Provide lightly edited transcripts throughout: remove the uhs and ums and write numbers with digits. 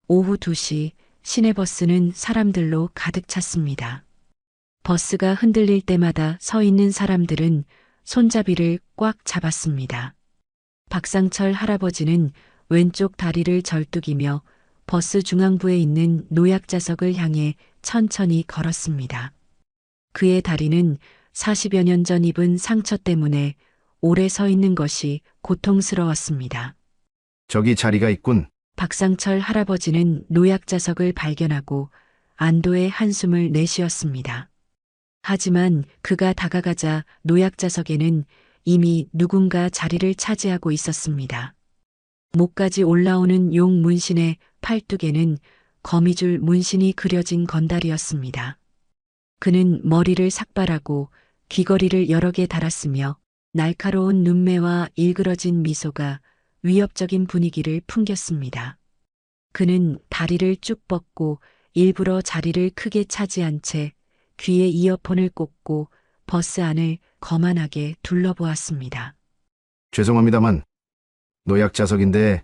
오후 2시 시내버스는 사람들로 가득 찼습니다. 버스가 흔들릴 때마다 서 있는 사람들은 손잡이를 꽉 잡았습니다. 박상철 할아버지는 왼쪽 다리를 절뚝이며 버스 중앙부에 있는 노약자석을 향해 천천히 걸었습니다. 그의 다리는 40여 년 전 입은 상처 때문에 오래 서 있는 것이 고통스러웠습니다. 저기 자리가 있군. 박상철 할아버지는 노약자석을 발견하고 안도의 한숨을 내쉬었습니다. 하지만 그가 다가가자 노약자석에는 이미 누군가 자리를 차지하고 있었습니다. 목까지 올라오는 용 문신의 팔뚝에는 거미줄 문신이 그려진 건달이었습니다. 그는 머리를 삭발하고 귀걸이를 여러 개 달았으며 날카로운 눈매와 일그러진 미소가 위협적인 분위기를 풍겼습니다. 그는 다리를 쭉 뻗고 일부러 자리를 크게 차지한 채 귀에 이어폰을 꽂고 버스 안을 거만하게 둘러보았습니다. 죄송합니다만 노약자석인데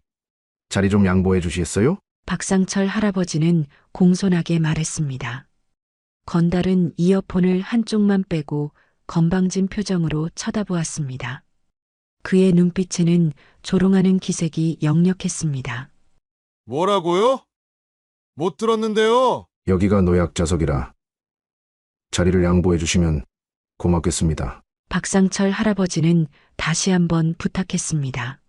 자리 좀 양보해 주시겠어요? 박상철 할아버지는 공손하게 말했습니다. 건달은 이어폰을 한쪽만 빼고 건방진 표정으로 쳐다보았습니다. 그의 눈빛에는 조롱하는 기색이 역력했습니다. 뭐라고요? 못 들었는데요. 여기가 노약자석이라 자리를 양보해 주시면 고맙겠습니다. 박상철 할아버지는 다시 한번 부탁했습니다.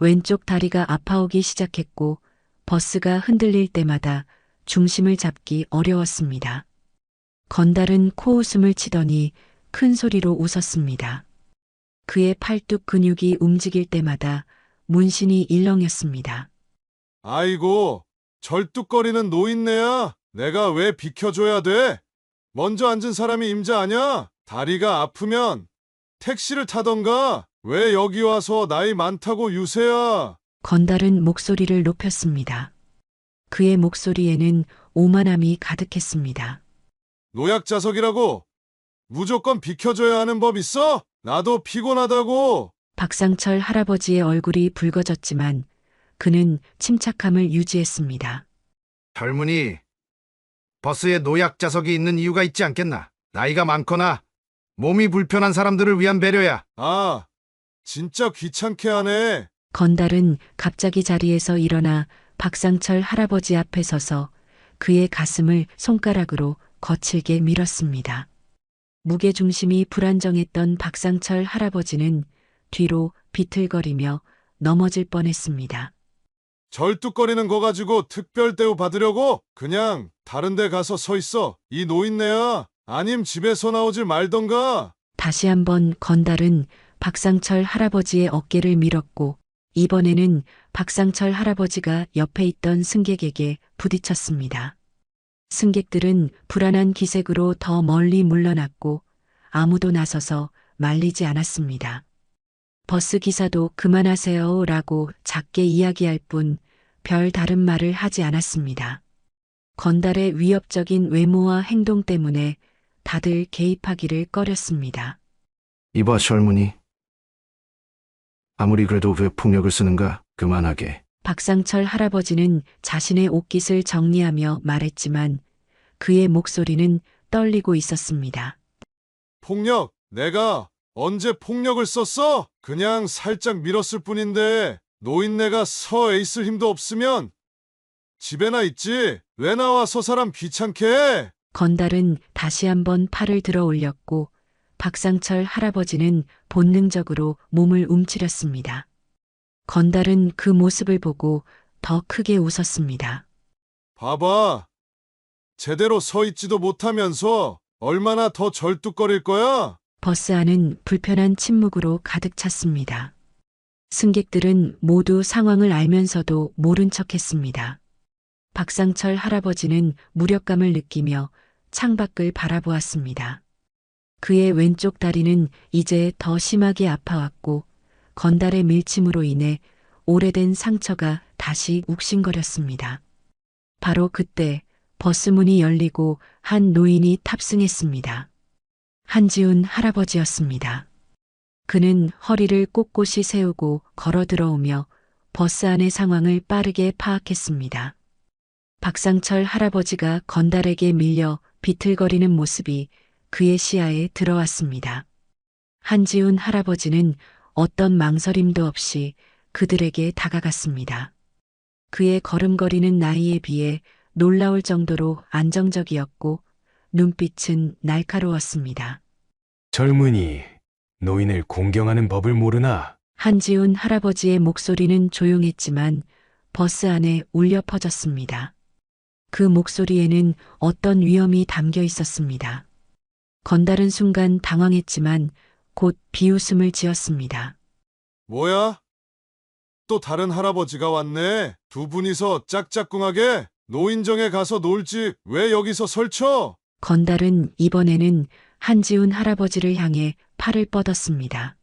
왼쪽 다리가 아파오기 시작했고 버스가 흔들릴 때마다 중심을 잡기 어려웠습니다. 건달은 코웃음을 치더니 큰 소리로 웃었습니다. 그의 팔뚝 근육이 움직일 때마다 문신이 일렁였습니다. 아이고, 절뚝거리는 노인네야. 내가 왜 비켜줘야 돼? 먼저 앉은 사람이 임자 아냐? 다리가 아프면 택시를 타던가. 왜 여기 와서 나이 많다고 유세야? 건달은 목소리를 높였습니다. 그의 목소리에는 오만함이 가득했습니다. 노약자석이라고 무조건 비켜줘야 하는 법 있어? 나도 피곤하다고. 박상철 할아버지의 얼굴이 붉어졌지만 그는 침착함을 유지했습니다. 젊은이, 버스에 노약자석이 있는 이유가 있지 않겠나? 나이가 많거나 몸이 불편한 사람들을 위한 배려야. 아, 진짜 귀찮게 하네. 건달은 갑자기 자리에서 일어나 박상철 할아버지 앞에 서서 그의 가슴을 손가락으로 거칠게 밀었습니다. 무게중심이 불안정했던 박상철 할아버지는 뒤로 비틀거리며 넘어질 뻔했습니다. 절뚝거리는 거 가지고 특별 대우 받으려고? 그냥 다른 데 가서 서 있어. 이 노인네야. 아님 집에서 나오질 말던가. 다시 한번 건달은 박상철 할아버지의 어깨를 밀었고 이번에는 박상철 할아버지가 옆에 있던 승객에게 부딪혔습니다. 승객들은 불안한 기색으로 더 멀리 물러났고 아무도 나서서 말리지 않았습니다. 버스 기사도 그만하세요 라고 작게 이야기할 뿐 별 다른 말을 하지 않았습니다. 건달의 위협적인 외모와 행동 때문에 다들 개입하기를 꺼렸습니다. 이봐 젊은이. 아무리 그래도 왜 폭력을 쓰는가? 그만하게. 박상철 할아버지는 자신의 옷깃을 정리하며 말했지만 그의 목소리는 떨리고 있었습니다. 폭력? 내가 언제 폭력을 썼어? 그냥 살짝 밀었을 뿐인데 노인네가 서 있을 힘도 없으면 집에나 있지. 왜 나와서 사람 귀찮게 해? 건달은 다시 한번 팔을 들어 올렸고 박상철 할아버지는 본능적으로 몸을 움츠렸습니다. 건달은 그 모습을 보고 더 크게 웃었습니다. 봐봐. 제대로 서 있지도 못하면서 얼마나 더 절뚝거릴 거야? 버스 안은 불편한 침묵으로 가득 찼습니다. 승객들은 모두 상황을 알면서도 모른 척했습니다. 박상철 할아버지는 무력감을 느끼며 창밖을 바라보았습니다. 그의 왼쪽 다리는 이제 더 심하게 아파왔고 건달의 밀침으로 인해 오래된 상처가 다시 욱신거렸습니다. 바로 그때 버스 문이 열리고 한 노인이 탑승했습니다. 한지훈 할아버지였습니다. 그는 허리를 꼿꼿이 세우고 걸어 들어오며 버스 안의 상황을 빠르게 파악했습니다. 박상철 할아버지가 건달에게 밀려 비틀거리는 모습이 그의 시야에 들어왔습니다. 한지훈 할아버지는 어떤 망설임도 없이 그들에게 다가갔습니다. 그의 걸음거리는 나이에 비해 놀라울 정도로 안정적이었고 눈빛은 날카로웠습니다. 젊은이, 노인을 공경하는 법을 모르나? 한지훈 할아버지의 목소리는 조용했지만 버스 안에 울려 퍼졌습니다. 그 목소리에는 어떤 위험이 담겨 있었습니다. 건달은 순간 당황했지만 곧 비웃음을 지었습니다. 뭐야? 또 다른 할아버지가 왔네. 두 분이서 짝짝꿍하게? 노인정에 가서 놀지 왜 여기서 설쳐? 건달은 이번에는 한지훈 할아버지를 향해 팔을 뻗었습니다.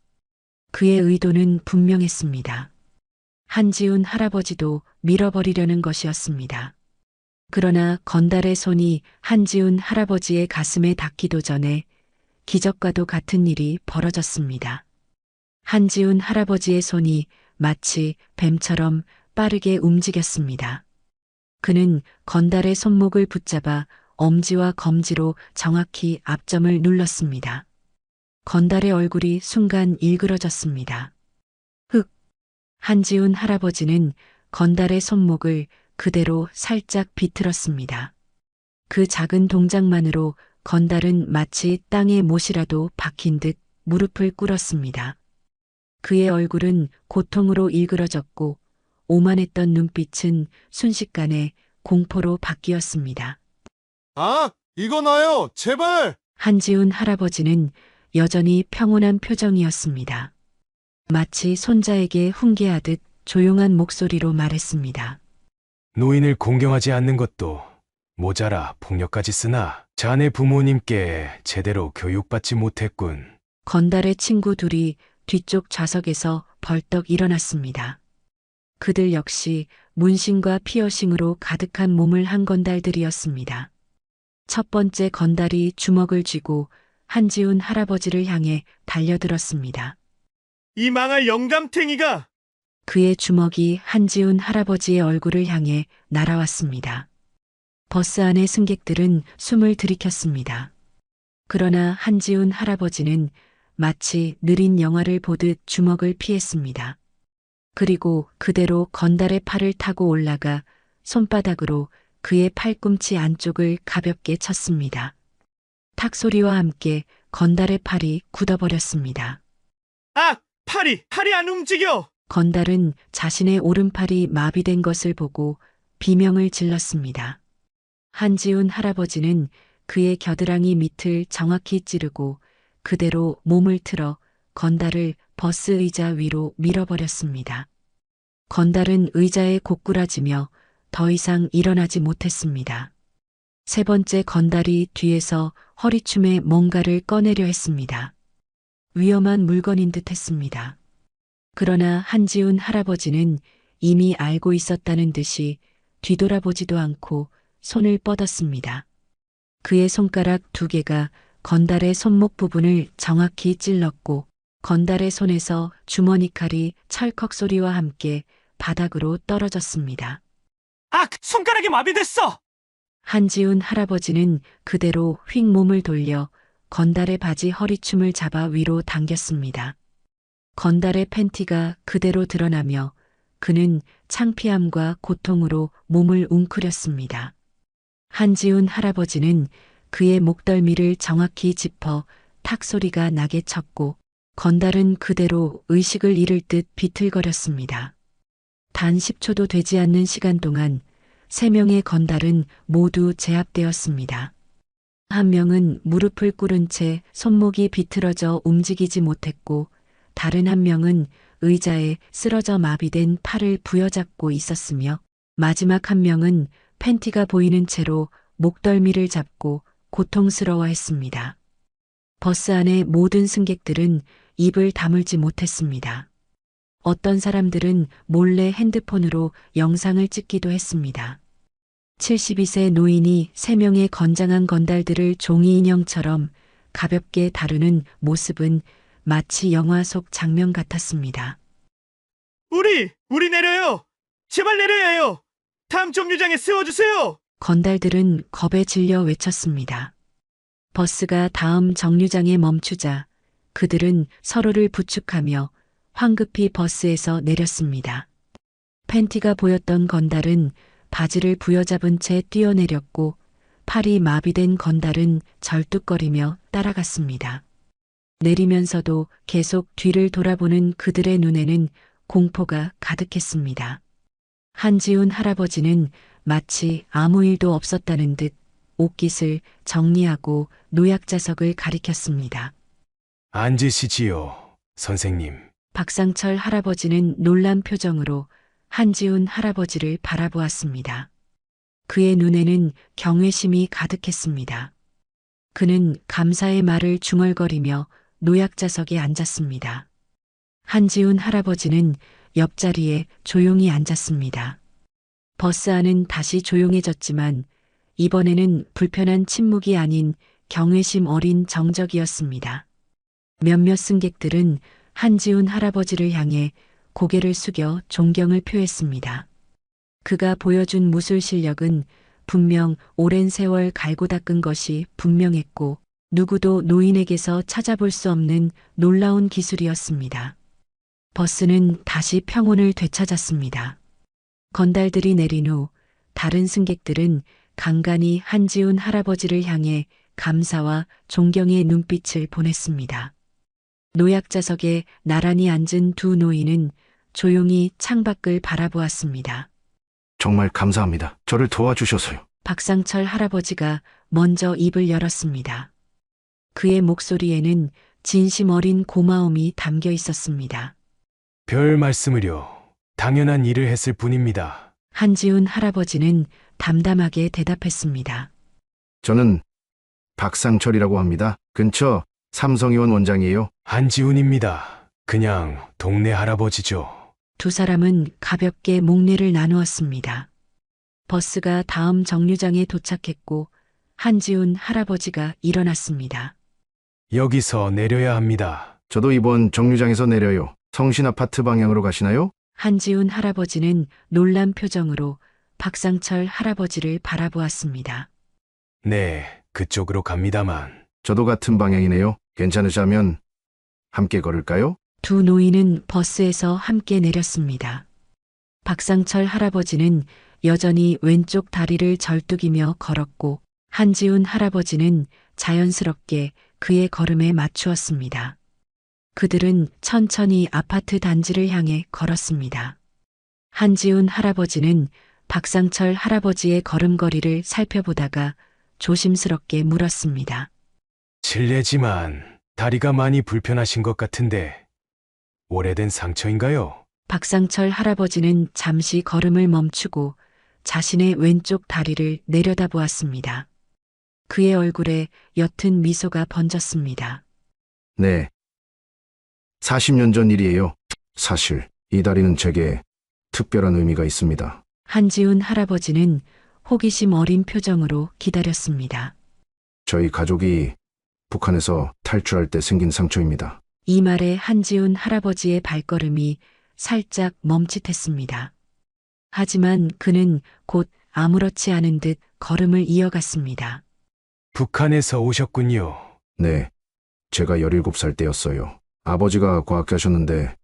그의 의도는 분명했습니다. 한지훈 할아버지도 밀어버리려는 것이었습니다. 그러나 건달의 손이 한지훈 할아버지의 가슴에 닿기도 전에 기적과도 같은 일이 벌어졌습니다. 한지훈 할아버지의 손이 마치 뱀처럼 빠르게 움직였습니다. 그는 건달의 손목을 붙잡아 엄지와 검지로 정확히 앞점을 눌렀습니다. 건달의 얼굴이 순간 일그러졌습니다. 흑! 한지훈 할아버지는 건달의 손목을 그대로 살짝 비틀었습니다. 그 작은 동작만으로 건달은 마치 땅에 못이라도 박힌 듯 무릎을 꿇었습니다. 그의 얼굴은 고통으로 일그러졌고 오만했던 눈빛은 순식간에 공포로 바뀌었습니다. 아, 이거 놔요. 제발. 한지훈 할아버지는 여전히 평온한 표정이었습니다. 마치 손자에게 훈계하듯 조용한 목소리로 말했습니다. 노인을 공경하지 않는 것도 모자라 폭력까지 쓰나? 자네 부모님께 제대로 교육받지 못했군. 건달의 친구 둘이 뒤쪽 좌석에서 벌떡 일어났습니다. 그들 역시 문신과 피어싱으로 가득한 몸을 한 건달들이었습니다. 첫 번째 건달이 주먹을 쥐고 한지훈 할아버지를 향해 달려들었습니다. 이 망할 영감탱이가! 그의 주먹이 한지훈 할아버지의 얼굴을 향해 날아왔습니다. 버스 안의 승객들은 숨을 들이켰습니다. 그러나 한지훈 할아버지는 마치 느린 영화를 보듯 주먹을 피했습니다. 그리고 그대로 건달의 팔을 타고 올라가 손바닥으로 그의 팔꿈치 안쪽을 가볍게 쳤습니다. 탁 소리와 함께 건달의 팔이 굳어버렸습니다. 아! 팔이 안 움직여! 건달은 자신의 오른팔이 마비된 것을 보고 비명을 질렀습니다. 한지훈 할아버지는 그의 겨드랑이 밑을 정확히 찌르고 그대로 몸을 틀어 건달을 버스 의자 위로 밀어버렸습니다. 건달은 의자에 고꾸라지며 더 이상 일어나지 못했습니다. 세 번째 건달이 뒤에서 허리춤에 뭔가를 꺼내려 했습니다. 위험한 물건인 듯 했습니다. 그러나 한지훈 할아버지는 이미 알고 있었다는 듯이 뒤돌아보지도 않고 손을 뻗었습니다. 그의 손가락 두 개가 건달의 손목 부분을 정확히 찔렀고 건달의 손에서 주머니 칼이 철컥 소리와 함께 바닥으로 떨어졌습니다. 아! 손가락이 마비됐어! 한지훈 할아버지는 그대로 휙 몸을 돌려 건달의 바지 허리춤을 잡아 위로 당겼습니다. 건달의 팬티가 그대로 드러나며 그는 창피함과 고통으로 몸을 웅크렸습니다. 한지훈 할아버지는 그의 목덜미를 정확히 짚어 탁 소리가 나게 쳤고 건달은 그대로 의식을 잃을 듯 비틀거렸습니다. 단 10초도 되지 않는 시간 동안 3명의 건달은 모두 제압되었습니다. 한 명은 무릎을 꿇은 채 손목이 비틀어져 움직이지 못했고 다른 한 명은 의자에 쓰러져 마비된 팔을 부여잡고 있었으며 마지막 한 명은 팬티가 보이는 채로 목덜미를 잡고 고통스러워했습니다. 버스 안의 모든 승객들은 입을 다물지 못했습니다. 어떤 사람들은 몰래 핸드폰으로 영상을 찍기도 했습니다. 72세 노인이 3명의 건장한 건달들을 종이 인형처럼 가볍게 다루는 모습은 마치 영화 속 장면 같았습니다. 우리 내려요! 제발 내려야 해요! 다음 정류장에 세워주세요. 건달들은 겁에 질려 외쳤습니다. 버스가 다음 정류장에 멈추자 그들은 서로를 부축하며 황급히 버스에서 내렸습니다. 팬티가 보였던 건달은 바지를 부여잡은 채 뛰어내렸고 팔이 마비된 건달은 절뚝거리며 따라갔습니다. 내리면서도 계속 뒤를 돌아보는 그들의 눈에는 공포가 가득했습니다. 한지훈 할아버지는 마치 아무 일도 없었다는 듯 옷깃을 정리하고 노약자석을 가리켰습니다. 앉으시지요, 선생님. 박상철 할아버지는 놀란 표정으로 한지훈 할아버지를 바라보았습니다. 그의 눈에는 경외심이 가득했습니다. 그는 감사의 말을 중얼거리며 노약자석에 앉았습니다. 한지훈 할아버지는 옆자리에 조용히 앉았습니다. 버스 안은 다시 조용해졌지만 이번에는 불편한 침묵이 아닌 경외심 어린 정적이었습니다. 몇몇 승객들은 한지훈 할아버지를 향해 고개를 숙여 존경을 표했습니다. 그가 보여준 무술 실력은 분명 오랜 세월 갈고 닦은 것이 분명했고 누구도 노인에게서 찾아볼 수 없는 놀라운 기술이었습니다. 버스는 다시 평온을 되찾았습니다. 건달들이 내린 후 다른 승객들은 간간히 한지훈 할아버지를 향해 감사와 존경의 눈빛을 보냈습니다. 노약자석에 나란히 앉은 두 노인은 조용히 창밖을 바라보았습니다. 정말 감사합니다. 저를 도와주셔서요. 박상철 할아버지가 먼저 입을 열었습니다. 그의 목소리에는 진심 어린 고마움이 담겨 있었습니다. 별 말씀을요. 당연한 일을 했을 뿐입니다. 한지훈 할아버지는 담담하게 대답했습니다. 저는 박상철이라고 합니다. 근처 삼성의원 원장이에요. 한지훈입니다. 그냥 동네 할아버지죠. 두 사람은 가볍게 목례를 나누었습니다. 버스가 다음 정류장에 도착했고 한지훈 할아버지가 일어났습니다. 여기서 내려야 합니다. 저도 이번 정류장에서 내려요. 성신 아파트 방향으로 가시나요? 한지훈 할아버지는 놀란 표정으로 박상철 할아버지를 바라보았습니다. 네, 그쪽으로 갑니다만. 저도 같은 방향이네요. 괜찮으시다면 함께 걸을까요? 두 노인은 버스에서 함께 내렸습니다. 박상철 할아버지는 여전히 왼쪽 다리를 절뚝이며 걸었고 한지훈 할아버지는 자연스럽게 그의 걸음에 맞추었습니다. 그들은 천천히 아파트 단지를 향해 걸었습니다. 한지훈 할아버지는 박상철 할아버지의 걸음걸이를 살펴보다가 조심스럽게 물었습니다. 실례지만 다리가 많이 불편하신 것 같은데 오래된 상처인가요? 박상철 할아버지는 잠시 걸음을 멈추고 자신의 왼쪽 다리를 내려다보았습니다. 그의 얼굴에 옅은 미소가 번졌습니다. 네. 40년 전 일이에요. 사실 이 다리는 제게 특별한 의미가 있습니다. 한지훈 할아버지는 호기심 어린 표정으로 기다렸습니다. 저희 가족이 북한에서 탈출할 때 생긴 상처입니다. 이 말에 한지훈 할아버지의 발걸음이 살짝 멈칫했습니다. 하지만 그는 곧 아무렇지 않은 듯 걸음을 이어갔습니다. 북한에서 오셨군요. 네. 제가 17살 때였어요. 아버지가 과학자셨는데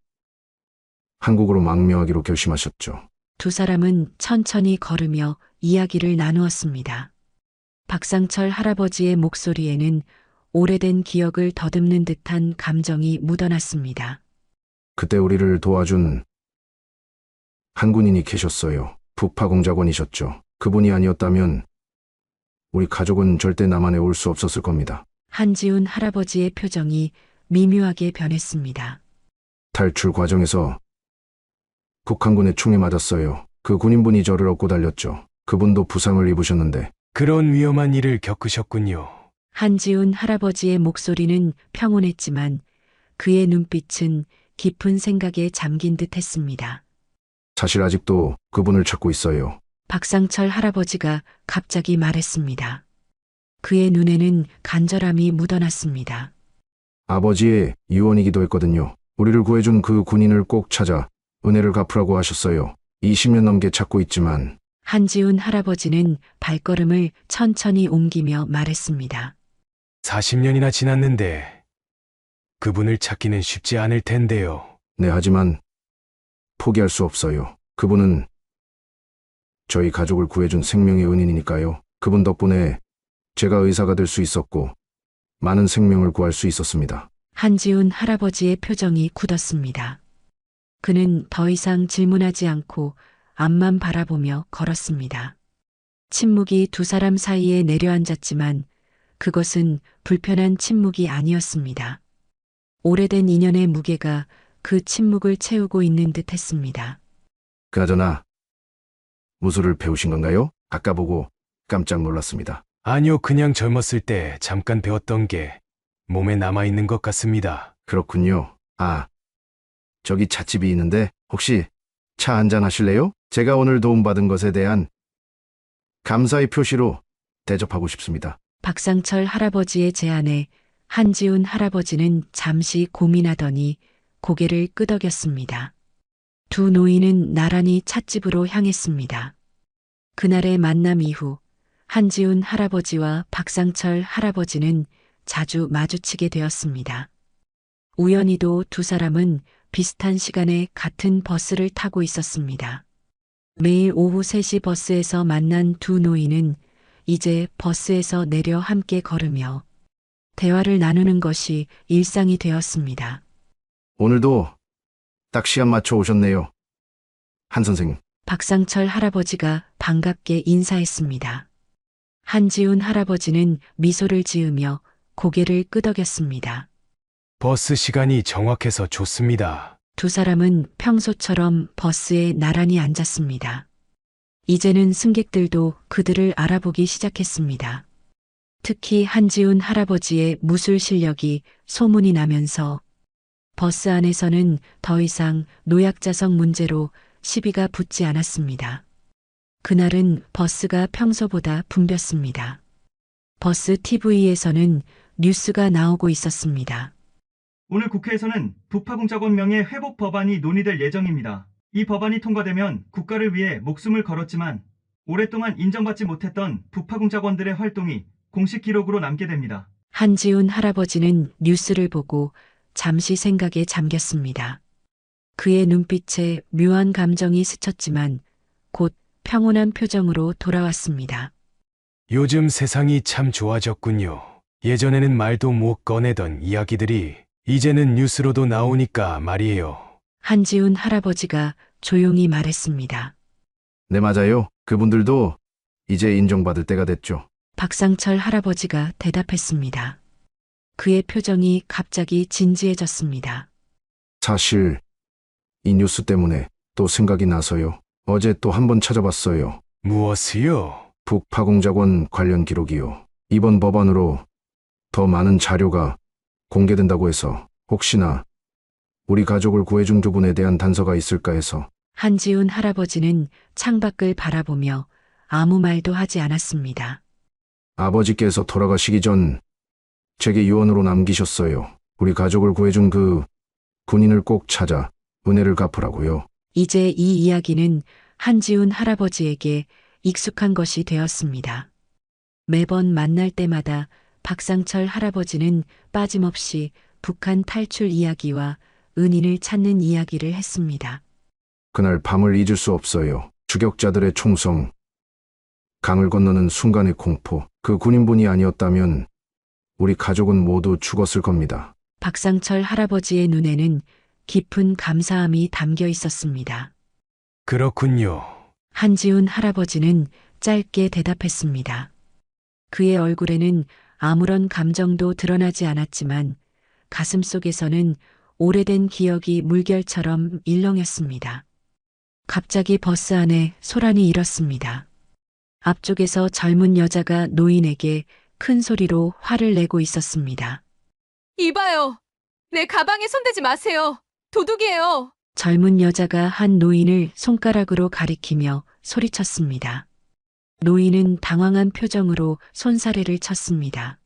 한국으로 망명하기로 결심하셨죠. 두 사람은 천천히 걸으며 이야기를 나누었습니다. 박상철 할아버지의 목소리에는 오래된 기억을 더듬는 듯한 감정이 묻어났습니다. 그때 우리를 도와준 한 군인이 계셨어요. 북파공작원이셨죠. 그분이 아니었다면 우리 가족은 절대 남한에 올 수 없었을 겁니다. 한지훈 할아버지의 표정이 미묘하게 변했습니다. 탈출 과정에서 북한군의 총에 맞았어요. 그 군인분이 저를 업고 달렸죠. 그분도 부상을 입으셨는데 그런 위험한 일을 겪으셨군요. 한지훈 할아버지의 목소리는 평온했지만 그의 눈빛은 깊은 생각에 잠긴 듯 했습니다. 사실 아직도 그분을 찾고 있어요. 박상철 할아버지가 갑자기 말했습니다. 그의 눈에는 간절함이 묻어났습니다. 아버지의 유언이기도 했거든요. 우리를 구해준 그 군인을 꼭 찾아 은혜를 갚으라고 하셨어요. 20년 넘게 찾고 있지만 한지훈 할아버지는 발걸음을 천천히 옮기며 말했습니다. 40년이나 지났는데 그분을 찾기는 쉽지 않을 텐데요. 네, 하지만 포기할 수 없어요. 그분은 저희 가족을 구해준 생명의 은인이니까요. 그분 덕분에 제가 의사가 될 수 있었고 많은 생명을 구할 수 있었습니다. 한지훈 할아버지의 표정이 굳었습니다. 그는 더 이상 질문하지 않고 앞만 바라보며 걸었습니다. 침묵이 두 사람 사이에 내려앉았지만 그것은 불편한 침묵이 아니었습니다. 오래된 인연의 무게가 그 침묵을 채우고 있는 듯 했습니다. 그나저나 무술을 배우신 건가요? 아까 보고 깜짝 놀랐습니다. 아니요, 그냥 젊었을 때 잠깐 배웠던 게 몸에 남아있는 것 같습니다. 그렇군요. 아, 저기 찻집이 있는데 혹시 차 한잔 하실래요? 제가 오늘 도움받은 것에 대한 감사의 표시로 대접하고 싶습니다. 박상철 할아버지의 제안에 한지훈 할아버지는 잠시 고민하더니 고개를 끄덕였습니다. 두 노인은 나란히 찻집으로 향했습니다. 그날의 만남 이후 한지훈 할아버지와 박상철 할아버지는 자주 마주치게 되었습니다. 우연히도 두 사람은 비슷한 시간에 같은 버스를 타고 있었습니다. 매일 오후 3시 버스에서 만난 두 노인은 이제 버스에서 내려 함께 걸으며 대화를 나누는 것이 일상이 되었습니다. 오늘도 딱 시간 맞춰 오셨네요. 한 선생. 박상철 할아버지가 반갑게 인사했습니다. 한지훈 할아버지는 미소를 지으며 고개를 끄덕였습니다. 버스 시간이 정확해서 좋습니다. 두 사람은 평소처럼 버스에 나란히 앉았습니다. 이제는 승객들도 그들을 알아보기 시작했습니다. 특히 한지훈 할아버지의 무술 실력이 소문이 나면서 버스 안에서는 더 이상 노약자석 문제로 시비가 붙지 않았습니다. 그날은 버스가 평소보다 붐볐습니다. 버스 TV에서는 뉴스가 나오고 있었습니다. 오늘 국회에서는 북파공작원 명예 회복 법안이 논의될 예정입니다. 이 법안이 통과되면 국가를 위해 목숨을 걸었지만 오랫동안 인정받지 못했던 북파공작원들의 활동이 공식 기록으로 남게 됩니다. 한지훈 할아버지는 뉴스를 보고 잠시 생각에 잠겼습니다. 그의 눈빛에 묘한 감정이 스쳤지만 곧 평온한 표정으로 돌아왔습니다. 요즘 세상이 참 좋아졌군요. 예전에는 말도 못 꺼내던 이야기들이 이제는 뉴스로도 나오니까 말이에요. 한지훈 할아버지가 조용히 말했습니다. 네, 맞아요. 그분들도 이제 인정받을 때가 됐죠. 박상철 할아버지가 대답했습니다. 그의 표정이 갑자기 진지해졌습니다. 사실 이 뉴스 때문에 또 생각이 나서요. 어제 또 한 번 찾아봤어요. 무엇이요? 북파공작원 관련 기록이요. 이번 법안으로 더 많은 자료가 공개된다고 해서 혹시나 우리 가족을 구해준 두 분에 대한 단서가 있을까 해서. 한지훈 할아버지는 창밖을 바라보며 아무 말도 하지 않았습니다. 아버지께서 돌아가시기 전 제게 유언으로 남기셨어요. 우리 가족을 구해준 그 군인을 꼭 찾아 은혜를 갚으라고요. 이제 이 이야기는 한지훈 할아버지에게 익숙한 것이 되었습니다. 매번 만날 때마다 박상철 할아버지는 빠짐없이 북한 탈출 이야기와 은인을 찾는 이야기를 했습니다. 그날 밤을 잊을 수 없어요. 추격자들의 총성, 강을 건너는 순간의 공포. 그 군인분이 아니었다면 우리 가족은 모두 죽었을 겁니다. 박상철 할아버지의 눈에는 깊은 감사함이 담겨 있었습니다. 그렇군요. 한지훈 할아버지는 짧게 대답했습니다. 그의 얼굴에는 아무런 감정도 드러나지 않았지만 가슴속에서는 오래된 기억이 물결처럼 일렁였습니다. 갑자기 버스 안에 소란이 일었습니다. 앞쪽에서 젊은 여자가 노인에게 큰 소리로 화를 내고 있었습니다. 이봐요. 내 가방에 손대지 마세요. 도둑이에요. 젊은 여자가 한 노인을 손가락으로 가리키며 소리쳤습니다. 노인은 당황한 표정으로 손사래를 쳤습니다.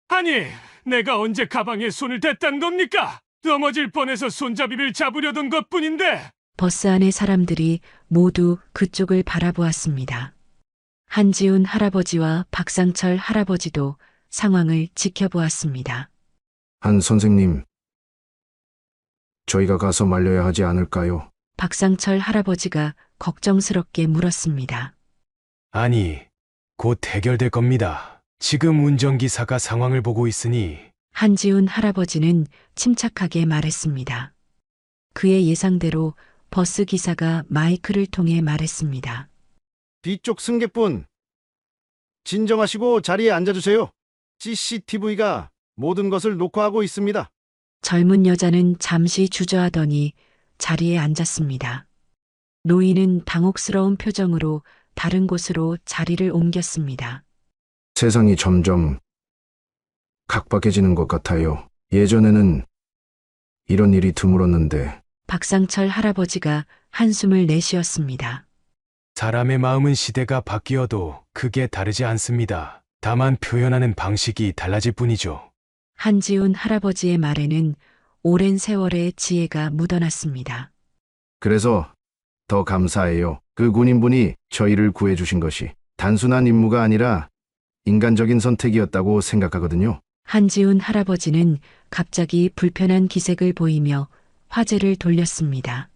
아니, 내가 언제 가방에 손을 댔단 겁니까? 넘어질 뻔해서 손잡이를 잡으려던 것뿐인데. 버스 안의 사람들이 모두 그쪽을 바라보았습니다. 한지훈 할아버지와 박상철 할아버지도 상황을 지켜보았습니다. 한 선생님, 저희가 가서 말려야 하지 않을까요? 박상철 할아버지가 걱정스럽게 물었습니다. 아니, 곧 해결될 겁니다. 지금 운전기사가 상황을 보고 있으니 한지훈 할아버지는 침착하게 말했습니다. 그의 예상대로 버스 기사가 마이크를 통해 말했습니다. 뒤쪽 승객분, 진정하시고 자리에 앉아주세요. CCTV가 모든 것을 녹화하고 있습니다. 젊은 여자는 잠시 주저하더니 자리에 앉았습니다. 노인은 당혹스러운 표정으로 다른 곳으로 자리를 옮겼습니다. 세상이 점점 각박해지는 것 같아요. 예전에는 이런 일이 드물었는데 박상철 할아버지가 한숨을 내쉬었습니다. 사람의 마음은 시대가 바뀌어도 크게 다르지 않습니다. 다만 표현하는 방식이 달라질 뿐이죠. 한지훈 할아버지의 말에는 오랜 세월의 지혜가 묻어났습니다. 그래서 더 감사해요. 그 군인분이 저희를 구해주신 것이 단순한 임무가 아니라 인간적인 선택이었다고 생각하거든요. 한지훈 할아버지는 갑자기 불편한 기색을 보이며 화제를 돌렸습니다.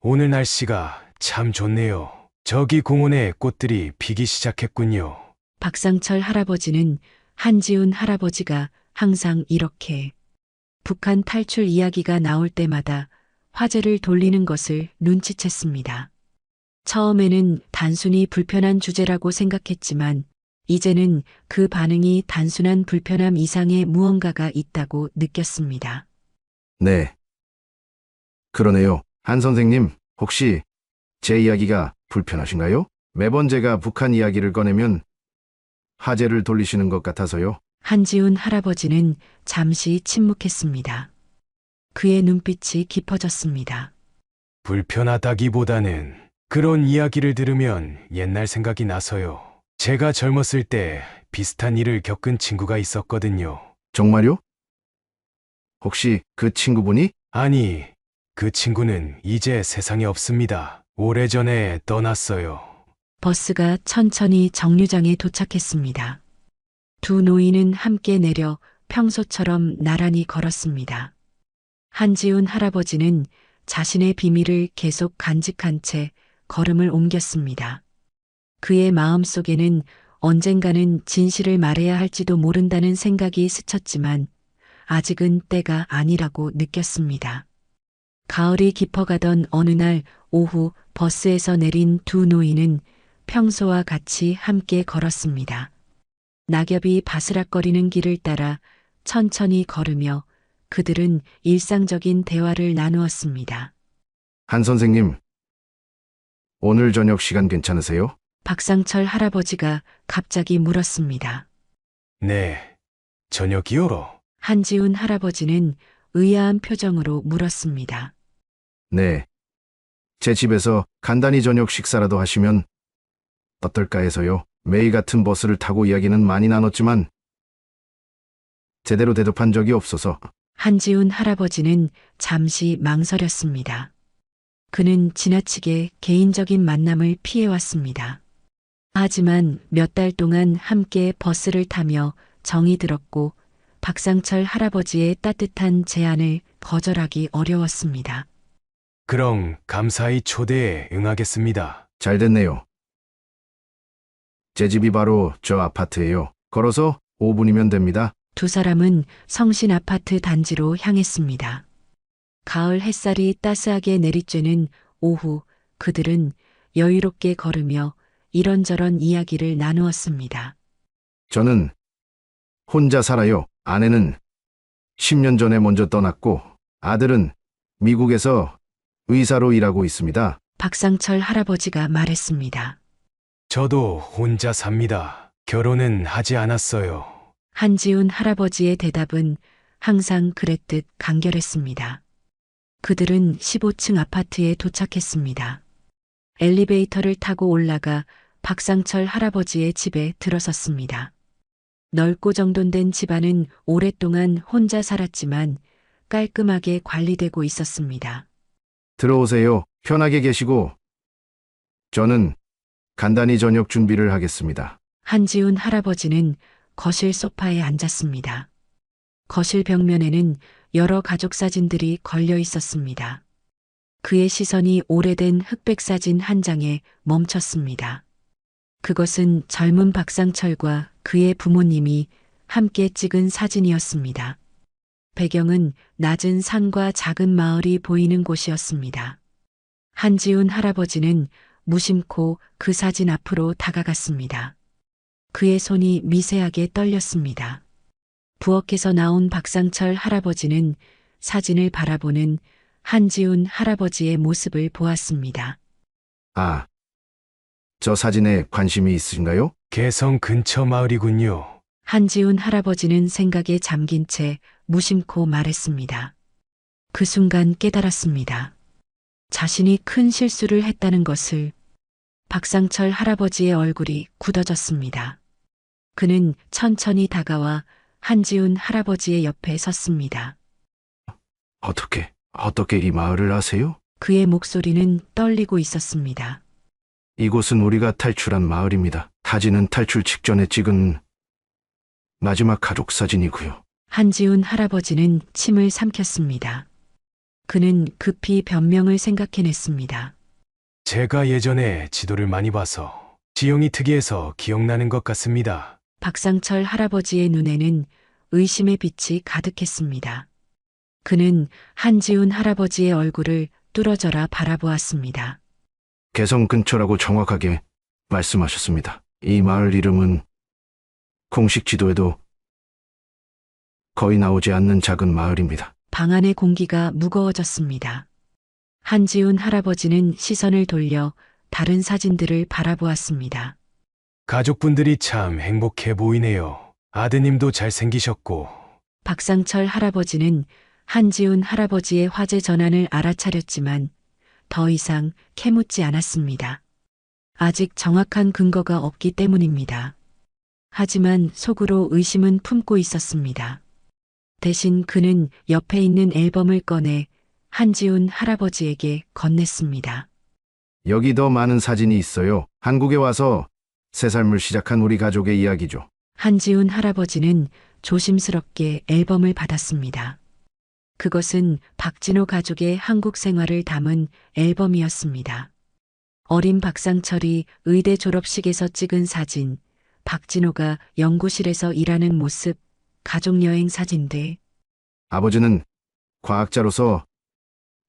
오늘 날씨가 참 좋네요. 저기 공원에 꽃들이 피기 시작했군요. 박상철 할아버지는 한지훈 할아버지가 항상 이렇게 북한 탈출 이야기가 나올 때마다 화제를 돌리는 것을 눈치챘습니다. 처음에는 단순히 불편한 주제라고 생각했지만 이제는 그 반응이 단순한 불편함 이상의 무언가가 있다고 느꼈습니다. 네. 그러네요. 한 선생님, 혹시 제 이야기가 불편하신가요? 매번 제가 북한 이야기를 꺼내면 화제를 돌리시는 것 같아서요. 한지훈 할아버지는 잠시 침묵했습니다. 그의 눈빛이 깊어졌습니다. 불편하다기보다는 그런 이야기를 들으면 옛날 생각이 나서요. 제가 젊었을 때 비슷한 일을 겪은 친구가 있었거든요. 정말요? 혹시 그 친구분이? 아니, 그 친구는 이제 세상에 없습니다. 오래전에 떠났어요. 버스가 천천히 정류장에 도착했습니다. 두 노인은 함께 내려 평소처럼 나란히 걸었습니다. 한지훈 할아버지는 자신의 비밀을 계속 간직한 채 걸음을 옮겼습니다. 그의 마음속에는 언젠가는 진실을 말해야 할지도 모른다는 생각이 스쳤지만 아직은 때가 아니라고 느꼈습니다. 가을이 깊어가던 어느 날 오후 버스에서 내린 두 노인은 평소와 같이 함께 걸었습니다. 낙엽이 바스락거리는 길을 따라 천천히 걸으며 그들은 일상적인 대화를 나누었습니다. 한 선생님, 오늘 저녁 시간 괜찮으세요? 박상철 할아버지가 갑자기 물었습니다. 네, 저녁이요? 한지훈 할아버지는 의아한 표정으로 물었습니다. 네. 제 집에서 간단히 저녁 식사라도 하시면 어떨까 해서요. 매일 같은 버스를 타고 이야기는 많이 나눴지만 제대로 대접한 적이 없어서. 한지훈 할아버지는 잠시 망설였습니다. 그는 지나치게 개인적인 만남을 피해왔습니다. 하지만 몇 달 동안 함께 버스를 타며 정이 들었고 박상철 할아버지의 따뜻한 제안을 거절하기 어려웠습니다. 그럼 감사히 초대에 응하겠습니다. 잘 됐네요. 제 집이 바로 저 아파트예요. 걸어서 5분이면 됩니다. 두 사람은 성신 아파트 단지로 향했습니다. 가을 햇살이 따스하게 내리쬐는 오후 그들은 여유롭게 걸으며 이런저런 이야기를 나누었습니다. 저는 혼자 살아요. 아내는 10년 전에 먼저 떠났고 아들은 미국에서 의사로 일하고 있습니다. 박상철 할아버지가 말했습니다. 저도 혼자 삽니다. 결혼은 하지 않았어요. 한지훈 할아버지의 대답은 항상 그랬듯 간결했습니다. 그들은 15층 아파트에 도착했습니다. 엘리베이터를 타고 올라가 박상철 할아버지의 집에 들어섰습니다. 넓고 정돈된 집안은 오랫동안 혼자 살았지만 깔끔하게 관리되고 있었습니다. 들어오세요. 편하게 계시고 저는 간단히 저녁 준비를 하겠습니다. 한지훈 할아버지는 거실 소파에 앉았습니다. 거실 벽면에는 여러 가족 사진들이 걸려 있었습니다. 그의 시선이 오래된 흑백 사진 한 장에 멈췄습니다. 그것은 젊은 박상철과 그의 부모님이 함께 찍은 사진이었습니다. 배경은 낮은 산과 작은 마을이 보이는 곳이었습니다. 한지훈 할아버지는 무심코 그 사진 앞으로 다가갔습니다. 그의 손이 미세하게 떨렸습니다. 부엌에서 나온 박상철 할아버지는 사진을 바라보는 한지훈 할아버지의 모습을 보았습니다. 아, 저 사진에 관심이 있으신가요? 개성 근처 마을이군요. 한지훈 할아버지는 생각에 잠긴 채 무심코 말했습니다. 그 순간 깨달았습니다. 자신이 큰 실수를 했다는 것을. 박상철 할아버지의 얼굴이 굳어졌습니다. 그는 천천히 다가와 한지훈 할아버지의 옆에 섰습니다. 어떻게 이 마을을 아세요? 그의 목소리는 떨리고 있었습니다. 이곳은 우리가 탈출한 마을입니다. 타지는 탈출 직전에 찍은 마지막 가족 사진이고요. 한지훈 할아버지는 침을 삼켰습니다. 그는 급히 변명을 생각해냈습니다. 제가 예전에 지도를 많이 봐서 지형이 특이해서 기억나는 것 같습니다. 박상철 할아버지의 눈에는 의심의 빛이 가득했습니다. 그는 한지훈 할아버지의 얼굴을 뚫어져라 바라보았습니다. 개성 근처라고 정확하게 말씀하셨습니다. 이 마을 이름은 공식 지도에도 거의 나오지 않는 작은 마을입니다. 방 안의 공기가 무거워졌습니다. 한지훈 할아버지는 시선을 돌려 다른 사진들을 바라보았습니다. 가족분들이 참 행복해 보이네요. 아드님도 잘생기셨고. 박상철 할아버지는 한지훈 할아버지의 화제 전환을 알아차렸지만 더 이상 캐묻지 않았습니다. 아직 정확한 근거가 없기 때문입니다. 하지만 속으로 의심은 품고 있었습니다. 대신 그는 옆에 있는 앨범을 꺼내 한지훈 할아버지에게 건넸습니다. 여기 더 많은 사진이 있어요. 한국에 와서 새 삶을 시작한 우리 가족의 이야기죠. 한지훈 할아버지는 조심스럽게 앨범을 받았습니다. 그것은 박진호 가족의 한국 생활을 담은 앨범이었습니다. 어린 박상철이 의대 졸업식에서 찍은 사진, 박진호가 연구실에서 일하는 모습, 가족여행 사진들. 아버지는 과학자로서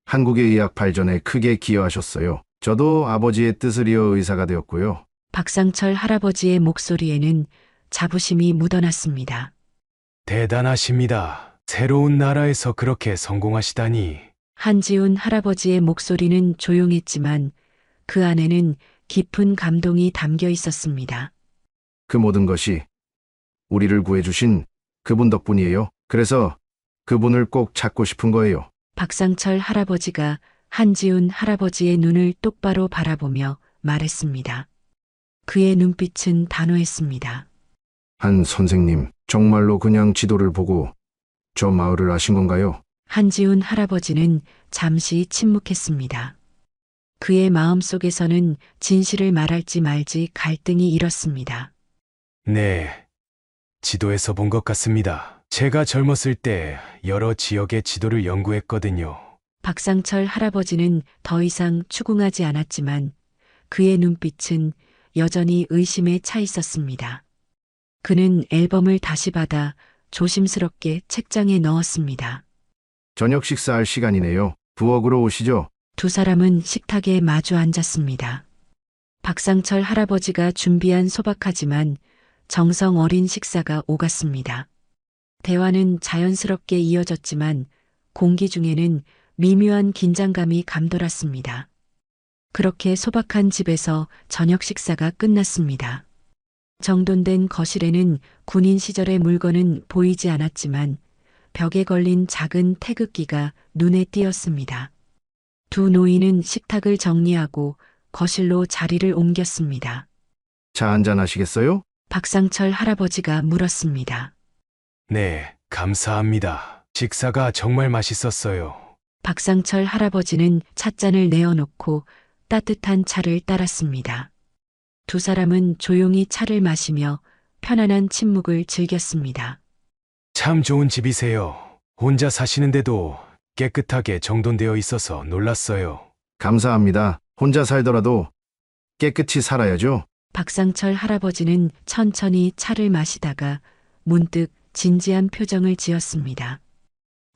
한국의 의학 발전에 크게 기여하셨어요. 저도 아버지의 뜻을 이어 의사가 되었고요. 박상철 할아버지의 목소리에는 자부심이 묻어났습니다. 대단하십니다. 새로운 나라에서 그렇게 성공하시다니. 한지훈 할아버지의 목소리는 조용했지만 그 안에는 깊은 감동이 담겨 있었습니다. 그 모든 것이 우리를 구해주신 그분 덕분이에요. 그래서 그분을 꼭 찾고 싶은 거예요. 박상철 할아버지가 한지훈 할아버지의 눈을 똑바로 바라보며 말했습니다. 그의 눈빛은 단호했습니다. 한 선생님, 정말로 그냥 지도를 보고 저 마을을 아신 건가요? 한지훈 할아버지는 잠시 침묵했습니다. 그의 마음속에서는 진실을 말할지 말지 갈등이 일었습니다. 네. 지도에서 본 것 같습니다. 제가 젊었을 때 여러 지역의 지도를 연구했거든요. 박상철 할아버지는 더 이상 추궁하지 않았지만 그의 눈빛은 여전히 의심에 차 있었습니다. 그는 앨범을 다시 받아 조심스럽게 책장에 넣었습니다. 저녁 식사할 시간이네요. 부엌으로 오시죠. 두 사람은 식탁에 마주 앉았습니다. 박상철 할아버지가 준비한 소박하지만 정성 어린 식사가 오갔습니다. 대화는 자연스럽게 이어졌지만 공기 중에는 미묘한 긴장감이 감돌았습니다. 그렇게 소박한 집에서 저녁 식사가 끝났습니다. 정돈된 거실에는 군인 시절의 물건은 보이지 않았지만 벽에 걸린 작은 태극기가 눈에 띄었습니다. 두 노인은 식탁을 정리하고 거실로 자리를 옮겼습니다. 차 한잔 하시겠어요? 박상철 할아버지가 물었습니다. 네, 감사합니다. 식사가 정말 맛있었어요. 박상철 할아버지는 찻잔을 내어놓고 따뜻한 차를 따랐습니다. 두 사람은 조용히 차를 마시며 편안한 침묵을 즐겼습니다. 참 좋은 집이세요. 혼자 사시는데도 깨끗하게 정돈되어 있어서 놀랐어요. 감사합니다. 혼자 살더라도 깨끗이 살아야죠. 박상철 할아버지는 천천히 차를 마시다가 문득 진지한 표정을 지었습니다.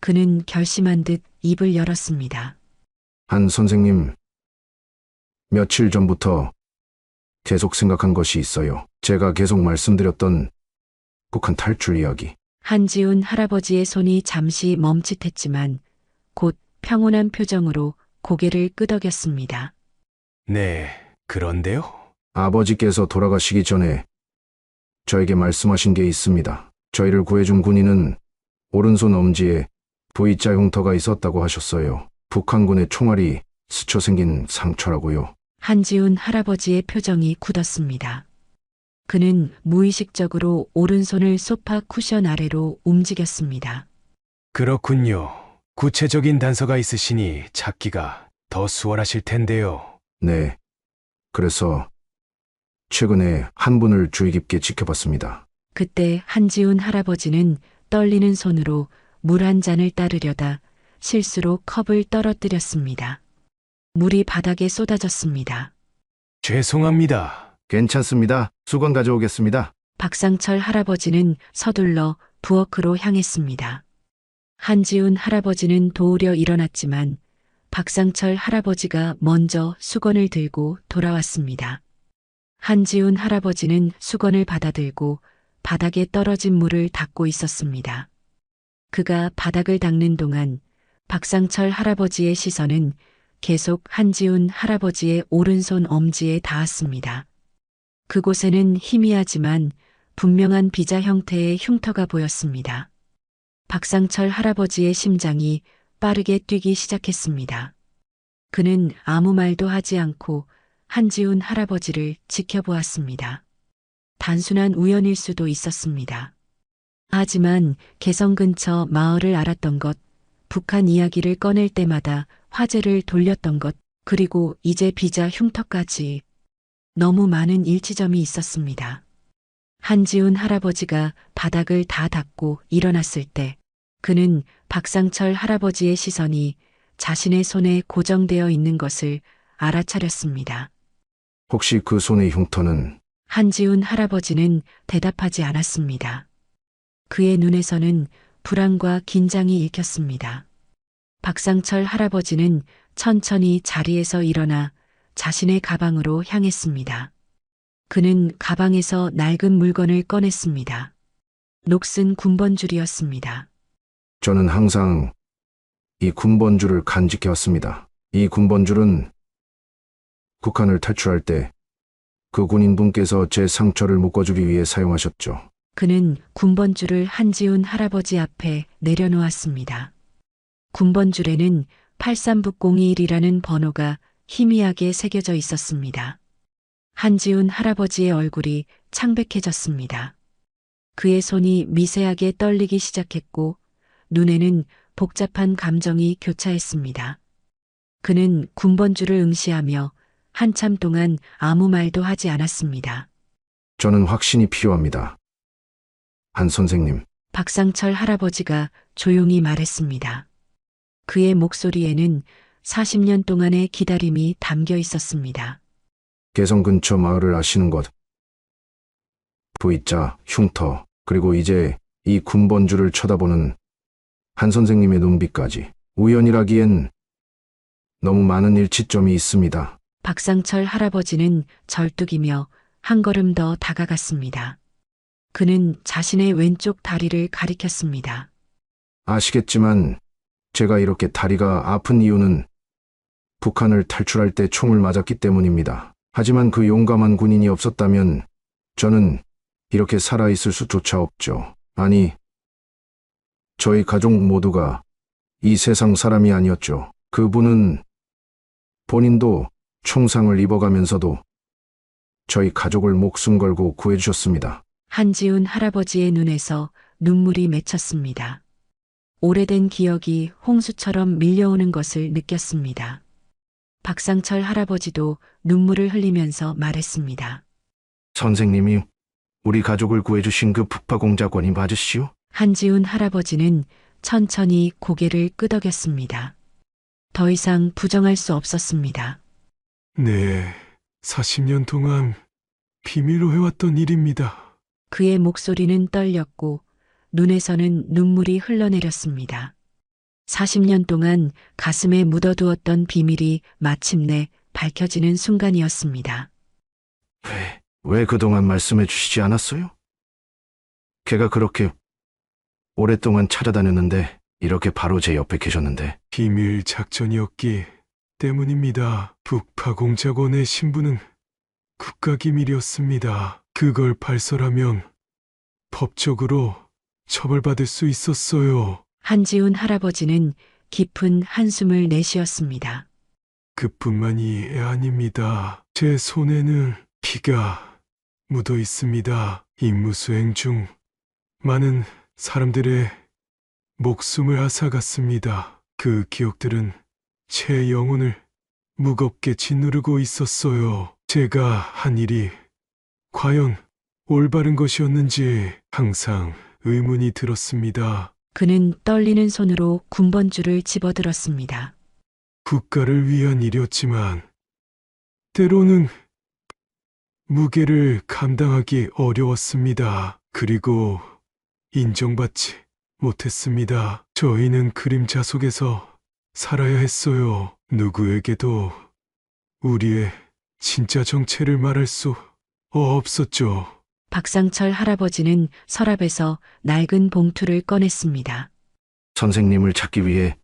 그는 결심한 듯 입을 열었습니다. 한 선생님, 며칠 전부터 계속 생각한 것이 있어요. 제가 계속 말씀드렸던 북한 탈출 이야기. 한지훈 할아버지의 손이 잠시 멈칫했지만 곧 평온한 표정으로 고개를 끄덕였습니다. 네, 그런데요? 아버지께서 돌아가시기 전에 저에게 말씀하신 게 있습니다. 저희를 구해준 군인은 오른손 엄지에 V자 흉터가 있었다고 하셨어요. 북한군의 총알이 스쳐 생긴 상처라고요. 한지훈 할아버지의 표정이 굳었습니다. 그는 무의식적으로 오른손을 소파 쿠션 아래로 움직였습니다. 그렇군요. 구체적인 단서가 있으시니 찾기가 더 수월하실 텐데요. 네. 그래서 최근에 한 분을 주의 깊게 지켜봤습니다. 그때 한지훈 할아버지는 떨리는 손으로 물 한 잔을 따르려다 실수로 컵을 떨어뜨렸습니다. 물이 바닥에 쏟아졌습니다. 죄송합니다. 괜찮습니다. 수건 가져오겠습니다. 박상철 할아버지는 서둘러 부엌으로 향했습니다. 한지훈 할아버지는 도우려 일어났지만 박상철 할아버지가 먼저 수건을 들고 돌아왔습니다. 한지훈 할아버지는 수건을 받아들고 바닥에 떨어진 물을 닦고 있었습니다. 그가 바닥을 닦는 동안 박상철 할아버지의 시선은 계속 한지훈 할아버지의 오른손 엄지에 닿았습니다. 그곳에는 희미하지만 분명한 비자 형태의 흉터가 보였습니다. 박상철 할아버지의 심장이 빠르게 뛰기 시작했습니다. 그는 아무 말도 하지 않고 한지훈 할아버지를 지켜보았습니다. 단순한 우연일 수도 있었습니다. 하지만 개성 근처 마을을 알았던 것, 북한 이야기를 꺼낼 때마다 화제를 돌렸던 것, 그리고 이제 비자 흉터까지 너무 많은 일치점이 있었습니다. 한지훈 할아버지가 바닥을 다 닦고 일어났을 때 그는 박상철 할아버지의 시선이 자신의 손에 고정되어 있는 것을 알아차렸습니다. 혹시 그 손의 흉터는 한지훈 할아버지는 대답하지 않았습니다. 그의 눈에서는 불안과 긴장이 읽혔습니다. 박상철 할아버지는 천천히 자리에서 일어나 자신의 가방으로 향했습니다. 그는 가방에서 낡은 물건을 꺼냈습니다. 녹슨 군번줄이었습니다. 저는 항상 이 군번줄을 간직해왔습니다. 이 군번줄은 북한을 탈출할 때 그 군인분께서 제 상처를 묶어주기 위해 사용하셨죠. 그는 군번줄을 한지훈 할아버지 앞에 내려놓았습니다. 군번줄에는 83601이라는 번호가 희미하게 새겨져 있었습니다. 한지훈 할아버지의 얼굴이 창백해졌습니다. 그의 손이 미세하게 떨리기 시작했고 눈에는 복잡한 감정이 교차했습니다. 그는 군번줄을 응시하며 한참 동안 아무 말도 하지 않았습니다. 저는 확신이 필요합니다. 한 선생님, 박상철 할아버지가 조용히 말했습니다. 그의 목소리에는 40년 동안의 기다림이 담겨 있었습니다. 개성 근처 마을을 아시는 것, V자, 흉터, 그리고 이제 이 군번줄을 쳐다보는 한 선생님의 눈빛까지 우연이라기엔 너무 많은 일치점이 있습니다. 박상철 할아버지는 절뚝이며 한 걸음 더 다가갔습니다. 그는 자신의 왼쪽 다리를 가리켰습니다. 아시겠지만 제가 이렇게 다리가 아픈 이유는 북한을 탈출할 때 총을 맞았기 때문입니다. 하지만 그 용감한 군인이 없었다면 저는 이렇게 살아있을 수조차 없죠. 아니, 저희 가족 모두가 이 세상 사람이 아니었죠. 그분은 본인도 총상을 입어가면서도 저희 가족을 목숨 걸고 구해주셨습니다. 한지훈 할아버지의 눈에서 눈물이 맺혔습니다. 오래된 기억이 홍수처럼 밀려오는 것을 느꼈습니다. 박상철 할아버지도 눈물을 흘리면서 말했습니다. 선생님이 우리 가족을 구해주신 그 북파공작원이 맞으시오? 한지훈 할아버지는 천천히 고개를 끄덕였습니다. 더 이상 부정할 수 없었습니다. 네, 40년 동안 비밀로 해왔던 일입니다. 그의 목소리는 떨렸고 눈에서는 눈물이 흘러내렸습니다. 40년 동안 가슴에 묻어두었던 비밀이 마침내 밝혀지는 순간이었습니다. 왜 그동안 말씀해 주시지 않았어요? 걔가 그렇게 오랫동안 찾아다녔는데 이렇게 바로 제 옆에 계셨는데. 비밀 작전이었기 때문입니다. 북파공작원의 신분은 국가기밀이었습니다. 그걸 발설하면 법적으로 처벌받을 수 있었어요. 한지훈 할아버지는 깊은 한숨을 내쉬었습니다. 그뿐만이 아닙니다. 제 손에는 피가 묻어 있습니다. 임무 수행 중 많은 사람들의 목숨을 앗아갔습니다. 그 기억들은 제 영혼을 무겁게 짓누르고 있었어요. 제가 한 일이 과연 올바른 것이었는지 항상 의문이 들었습니다. 그는 떨리는 손으로 군번줄을 집어들었습니다. 국가를 위한 일이었지만 때로는 무게를 감당하기 어려웠습니다. 그리고 인정받지 못했습니다. 저희는 그림자 속에서 살아야 했어요. 누구에게도 우리의 진짜 정체를 말할 수 없었죠. 박상철 할아버지는 서랍에서 낡은 봉투를 꺼냈습니다. 선생님을 찾기 위해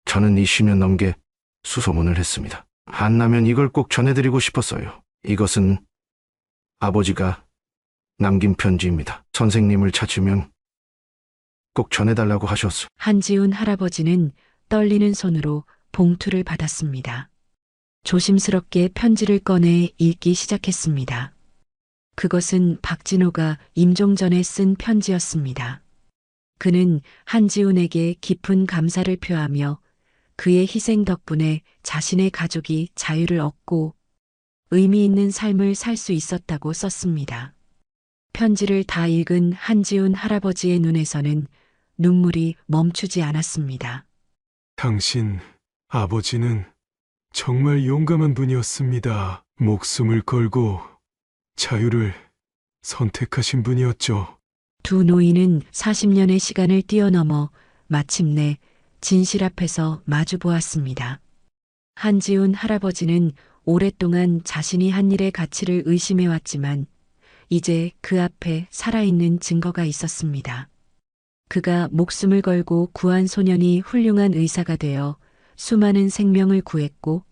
저는 이 10년 넘게 수소문을 했습니다. 한나면 이걸 꼭 전해드리고 싶었어요. 이것은 아버지가 남긴 편지입니다. 선생님을 찾으면 꼭 전해달라고 하셨어. 한지훈 할아버지는 떨리는 손으로 봉투를 받았습니다. 조심스럽게 편지를 꺼내 읽기 시작했습니다. 그것은 박진호가 임종 전에 쓴 편지였습니다. 그는 한지훈에게 깊은 감사를 표하며 그의 희생 덕분에 자신의 가족이 자유를 얻고 의미 있는 삶을 살 수 있었다고 썼습니다. 편지를 다 읽은 한지훈 할아버지의 눈에서는 눈물이 멈추지 않았습니다. 당신 아버지는 정말 용감한 분이었습니다. 목숨을 걸고 자유를 선택하신 분이었죠. 두 노인은 40년의 시간을 뛰어넘어 마침내 진실 앞에서 마주 보았습니다. 한지훈 할아버지는 오랫동안 자신이 한 일의 가치를 의심해왔지만 이제 그 앞에 살아있는 증거가 있었습니다. 그가 목숨을 걸고 구한 소년이 훌륭한 의사가 되어 수많은 생명을 구했고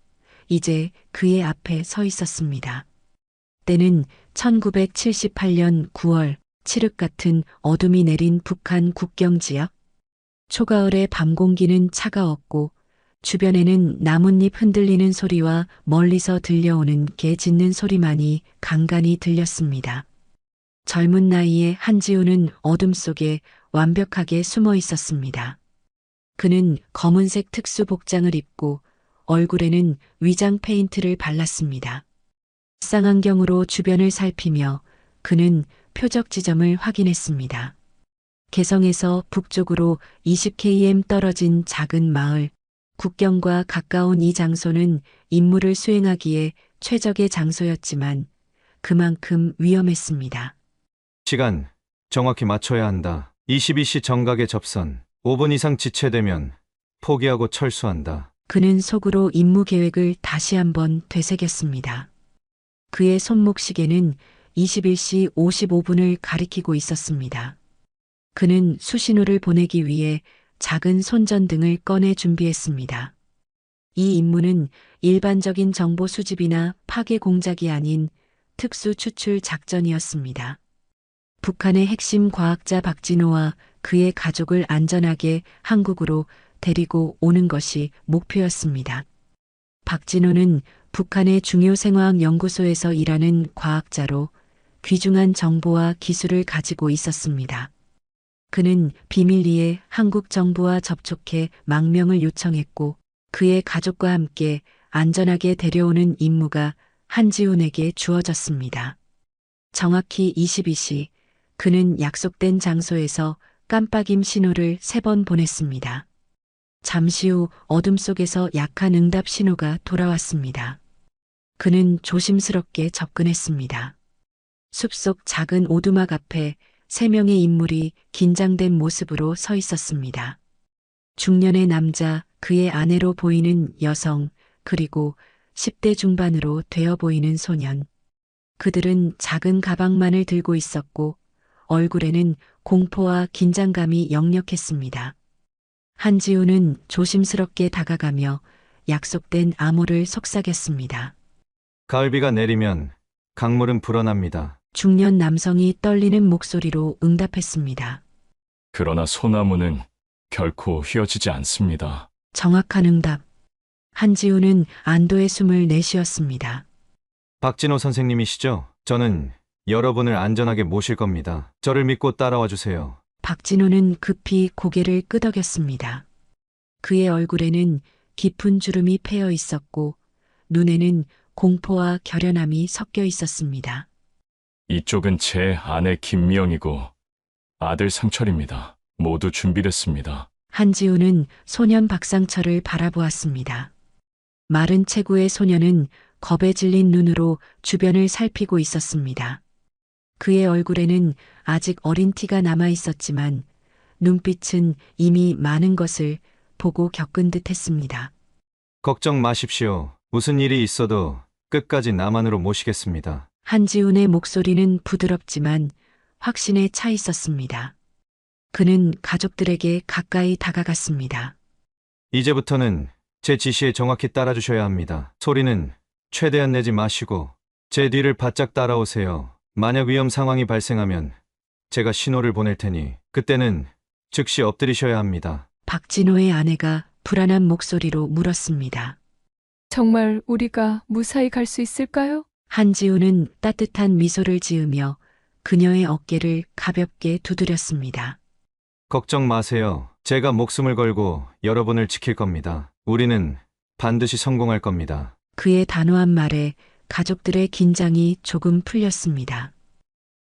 이제 그의 앞에 서 있었습니다. 때는 1978년 9월 칠흑 같은 어둠이 내린 북한 국경 지역. 초가을의 밤 공기는 차가웠고 주변에는 나뭇잎 흔들리는 소리와 멀리서 들려오는 개 짖는 소리만이 간간히 들렸습니다. 젊은 나이에 한지훈은 어둠 속에 완벽하게 숨어 있었습니다. 그는 검은색 특수 복장을 입고 얼굴에는 위장 페인트를 발랐습니다. 쌍안경으로 주변을 살피며 그는 표적 지점을 확인했습니다. 개성에서 북쪽으로 20km 떨어진 작은 마을, 국경과 가까운 이 장소는 임무를 수행하기에 최적의 장소였지만 그만큼 위험했습니다. 시간 정확히 맞춰야 한다. 22시 정각에 접선. 5분 이상 지체되면 포기하고 철수한다. 그는 속으로 임무 계획을 다시 한번 되새겼습니다. 그의 손목 시계는 21시 55분을 가리키고 있었습니다. 그는 수신호를 보내기 위해 작은 손전등을 꺼내 준비했습니다. 이 임무는 일반적인 정보 수집이나 파괴 공작이 아닌 특수 추출 작전이었습니다. 북한의 핵심 과학자 박진호와 그의 가족을 안전하게 한국으로 데리고 오는 것이 목표였습니다. 박진호는 북한의 중요 생화학 연구소에서 일하는 과학자로 귀중한 정보와 기술을 가지고 있었습니다. 그는 비밀리에 한국 정부와 접촉해 망명을 요청했고 그의 가족과 함께 안전하게 데려오는 임무가 한지훈에게 주어졌습니다. 정확히 22시, 그는 약속된 장소에서 깜빡임 신호를 3번 보냈습니다. 잠시 후 어둠 속에서 약한 응답 신호가 돌아왔습니다. 그는 조심스럽게 접근했습니다. 숲속 작은 오두막 앞에 3명의 인물이 긴장된 모습으로 서 있었습니다. 중년의 남자, 그의 아내로 보이는 여성, 그리고 10대 중반으로 되어 보이는 소년. 그들은 작은 가방만을 들고 있었고 얼굴에는 공포와 긴장감이 역력했습니다. 한지우는 조심스럽게 다가가며 약속된 암호를 속삭였습니다. 가을비가 내리면 강물은 불어납니다. 중년 남성이 떨리는 목소리로 응답했습니다. 그러나 소나무는 결코 휘어지지 않습니다. 정확한 응답. 한지우는 안도의 숨을 내쉬었습니다. 박진호 선생님이시죠? 저는 여러분을 안전하게 모실 겁니다. 저를 믿고 따라와 주세요. 박진호는 급히 고개를 끄덕였습니다. 그의 얼굴에는 깊은 주름이 패여 있었고 눈에는 공포와 결연함이 섞여 있었습니다. 이쪽은 제 아내 김미영이고 아들 상철입니다. 모두 준비됐습니다. 한지우는 소년 박상철을 바라보았습니다. 마른 체구의 소년은 겁에 질린 눈으로 주변을 살피고 있었습니다. 그의 얼굴에는 아직 어린 티가 남아 있었지만 눈빛은 이미 많은 것을 보고 겪은 듯 했습니다. 걱정 마십시오. 무슨 일이 있어도 끝까지 남한으로 모시겠습니다. 한지훈의 목소리는 부드럽지만 확신에 차 있었습니다. 그는 가족들에게 가까이 다가갔습니다. 이제부터는 제 지시에 정확히 따라주셔야 합니다. 소리는 최대한 내지 마시고 제 뒤를 바짝 따라오세요. 만약 위험 상황이 발생하면 제가 신호를 보낼 테니 그때는 즉시 엎드리셔야 합니다. 박진호의 아내가 불안한 목소리로 물었습니다. 정말 우리가 무사히 갈 수 있을까요? 한지우는 따뜻한 미소를 지으며 그녀의 어깨를 가볍게 두드렸습니다. 걱정 마세요. 제가 목숨을 걸고 여러분을 지킬 겁니다. 우리는 반드시 성공할 겁니다. 그의 단호한 말에 가족들의 긴장이 조금 풀렸습니다.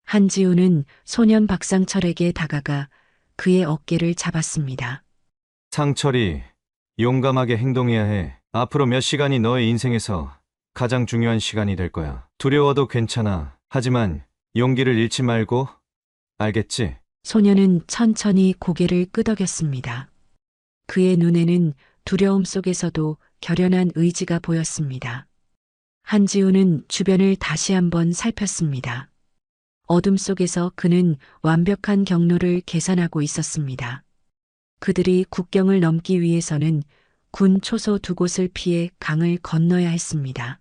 한지우는 소년 박상철에게 다가가 그의 어깨를 잡았습니다. 상철이 용감하게 행동해야 해. 앞으로 몇 시간이 너의 인생에서 가장 중요한 시간이 될 거야. 두려워도 괜찮아. 하지만 용기를 잃지 말고, 알겠지? 소년은 천천히 고개를 끄덕였습니다. 그의 눈에는 두려움 속에서도 결연한 의지가 보였습니다. 한지우는 주변을 다시 한번 살폈습니다. 어둠 속에서 그는 완벽한 경로를 계산하고 있었습니다. 그들이 국경을 넘기 위해서는 군 초소 2곳을 피해 강을 건너야 했습니다.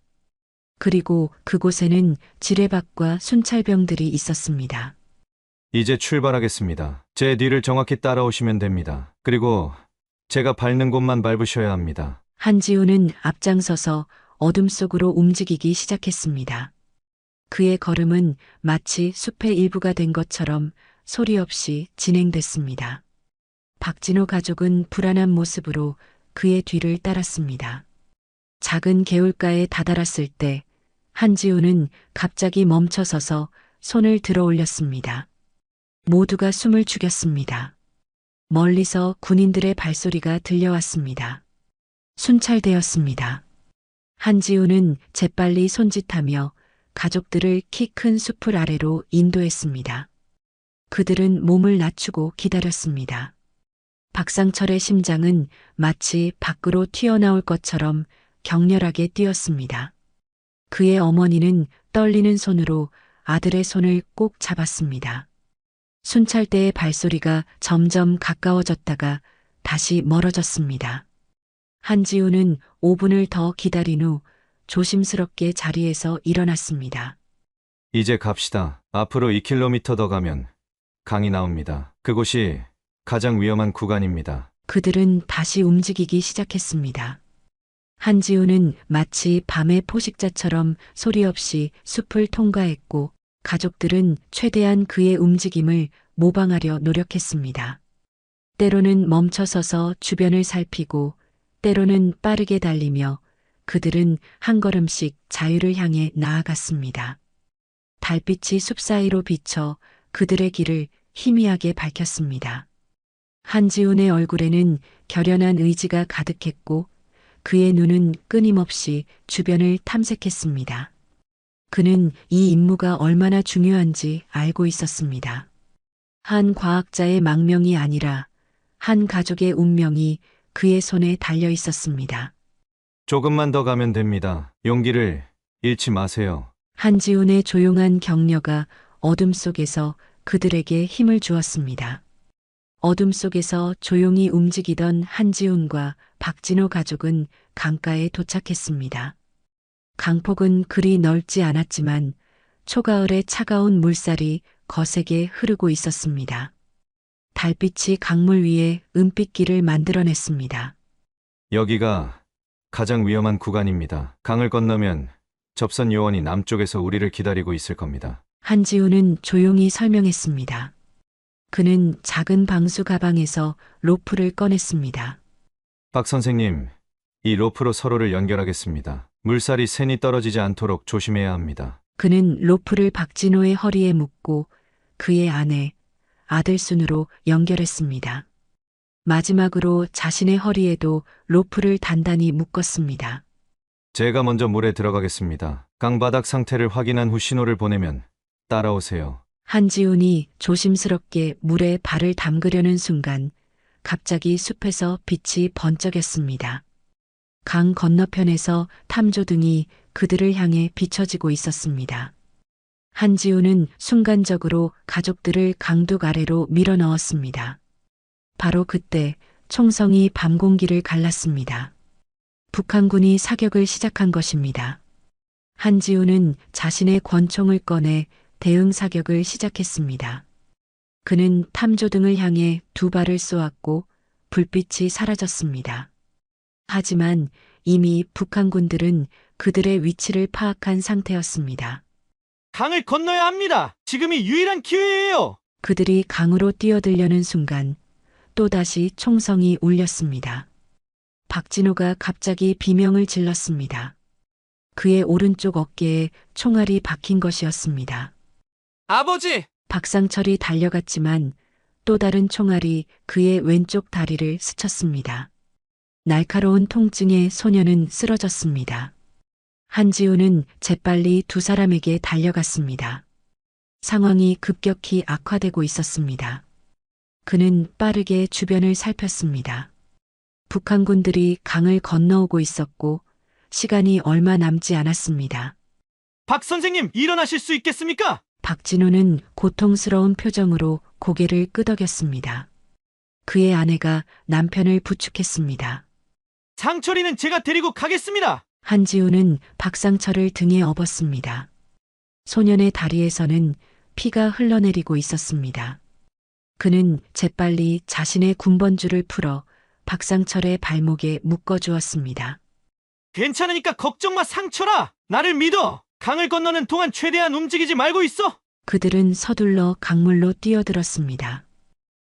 그리고 그곳에는 지뢰밭과 순찰병들이 있었습니다. 이제 출발하겠습니다. 제 뒤를 정확히 따라오시면 됩니다. 그리고 제가 밟는 곳만 밟으셔야 합니다. 한지우는 앞장서서 어둠 속으로 움직이기 시작했습니다. 그의 걸음은 마치 숲의 일부가 된 것처럼 소리 없이 진행됐습니다. 박진호 가족은 불안한 모습으로 그의 뒤를 따랐습니다. 작은 개울가에 다다랐을 때 한지우는 갑자기 멈춰서서 손을 들어 올렸습니다. 모두가 숨을 죽였습니다. 멀리서 군인들의 발소리가 들려왔습니다. 순찰되었습니다. 한지우는 재빨리 손짓하며 가족들을 키 큰 숲을 아래로 인도했습니다. 그들은 몸을 낮추고 기다렸습니다. 박상철의 심장은 마치 밖으로 튀어나올 것처럼 격렬하게 뛰었습니다. 그의 어머니는 떨리는 손으로 아들의 손을 꼭 잡았습니다. 순찰대의 발소리가 점점 가까워졌다가 다시 멀어졌습니다. 한지우는 5분을 더 기다린 후 조심스럽게 자리에서 일어났습니다. 이제 갑시다. 앞으로 2km 더 가면 강이 나옵니다. 그곳이 가장 위험한 구간입니다. 그들은 다시 움직이기 시작했습니다. 한지우는 마치 밤의 포식자처럼 소리 없이 숲을 통과했고 가족들은 최대한 그의 움직임을 모방하려 노력했습니다. 때로는 멈춰서서 주변을 살피고 때로는 빠르게 달리며 그들은 한 걸음씩 자유를 향해 나아갔습니다. 달빛이 숲 사이로 비쳐 그들의 길을 희미하게 밝혔습니다. 한지훈의 얼굴에는 결연한 의지가 가득했고 그의 눈은 끊임없이 주변을 탐색했습니다. 그는 이 임무가 얼마나 중요한지 알고 있었습니다. 한 과학자의 망명이 아니라 한 가족의 운명이 그의 손에 달려 있었습니다. 조금만 더 가면 됩니다. 용기를 잃지 마세요. 한지훈의 조용한 격려가 어둠 속에서 그들에게 힘을 주었습니다. 어둠 속에서 조용히 움직이던 한지훈과 박진호 가족은 강가에 도착했습니다. 강폭은 그리 넓지 않았지만 초가을의 차가운 물살이 거세게 흐르고 있었습니다. 달빛이 강물 위에 은빛길을 만들어냈습니다. 여기가 가장 위험한 구간입니다. 강을 건너면 접선 요원이 남쪽에서 우리를 기다리고 있을 겁니다. 한지훈은 조용히 설명했습니다. 그는 작은 방수 가방에서 로프를 꺼냈습니다. 박 선생님, 이 로프로 서로를 연결하겠습니다. 물살이 샌이 떨어지지 않도록 조심해야 합니다. 그는 로프를 박진호의 허리에 묶고 그의 아내, 아들 순으로 연결했습니다. 마지막으로 자신의 허리에도 로프를 단단히 묶었습니다. 제가 먼저 물에 들어가겠습니다. 강바닥 상태를 확인한 후 신호를 보내면 따라오세요. 한지훈이 조심스럽게 물에 발을 담그려는 순간 갑자기 숲에서 빛이 번쩍였습니다. 강 건너편에서 탐조등이 그들을 향해 비춰지고 있었습니다. 한지훈은 순간적으로 가족들을 강둑 아래로 밀어 넣었습니다. 바로 그때 총성이 밤 공기를 갈랐습니다. 북한군이 사격을 시작한 것입니다. 한지훈은 자신의 권총을 꺼내 대응 사격을 시작했습니다. 그는 탐조등을 향해 두 발을 쏘았고 불빛이 사라졌습니다. 하지만 이미 북한군들은 그들의 위치를 파악한 상태였습니다. 강을 건너야 합니다. 지금이 유일한 기회예요. 그들이 강으로 뛰어들려는 순간 또다시 총성이 울렸습니다. 박진호가 갑자기 비명을 질렀습니다. 그의 오른쪽 어깨에 총알이 박힌 것이었습니다. 아버지! 박상철이 달려갔지만 또 다른 총알이 그의 왼쪽 다리를 스쳤습니다. 날카로운 통증에 소녀는 쓰러졌습니다. 한지훈은 재빨리 두 사람에게 달려갔습니다. 상황이 급격히 악화되고 있었습니다. 그는 빠르게 주변을 살폈습니다. 북한군들이 강을 건너오고 있었고 시간이 얼마 남지 않았습니다. 박 선생님, 일어나실 수 있겠습니까? 박진호는 고통스러운 표정으로 고개를 끄덕였습니다. 그의 아내가 남편을 부축했습니다. 상철이는 제가 데리고 가겠습니다. 한지훈은 박상철을 등에 업었습니다. 소년의 다리에서는 피가 흘러내리고 있었습니다. 그는 재빨리 자신의 군번줄을 풀어 박상철의 발목에 묶어주었습니다. 괜찮으니까 걱정 마, 상철아. 나를 믿어. 강을 건너는 동안 최대한 움직이지 말고 있어. 그들은 서둘러 강물로 뛰어들었습니다.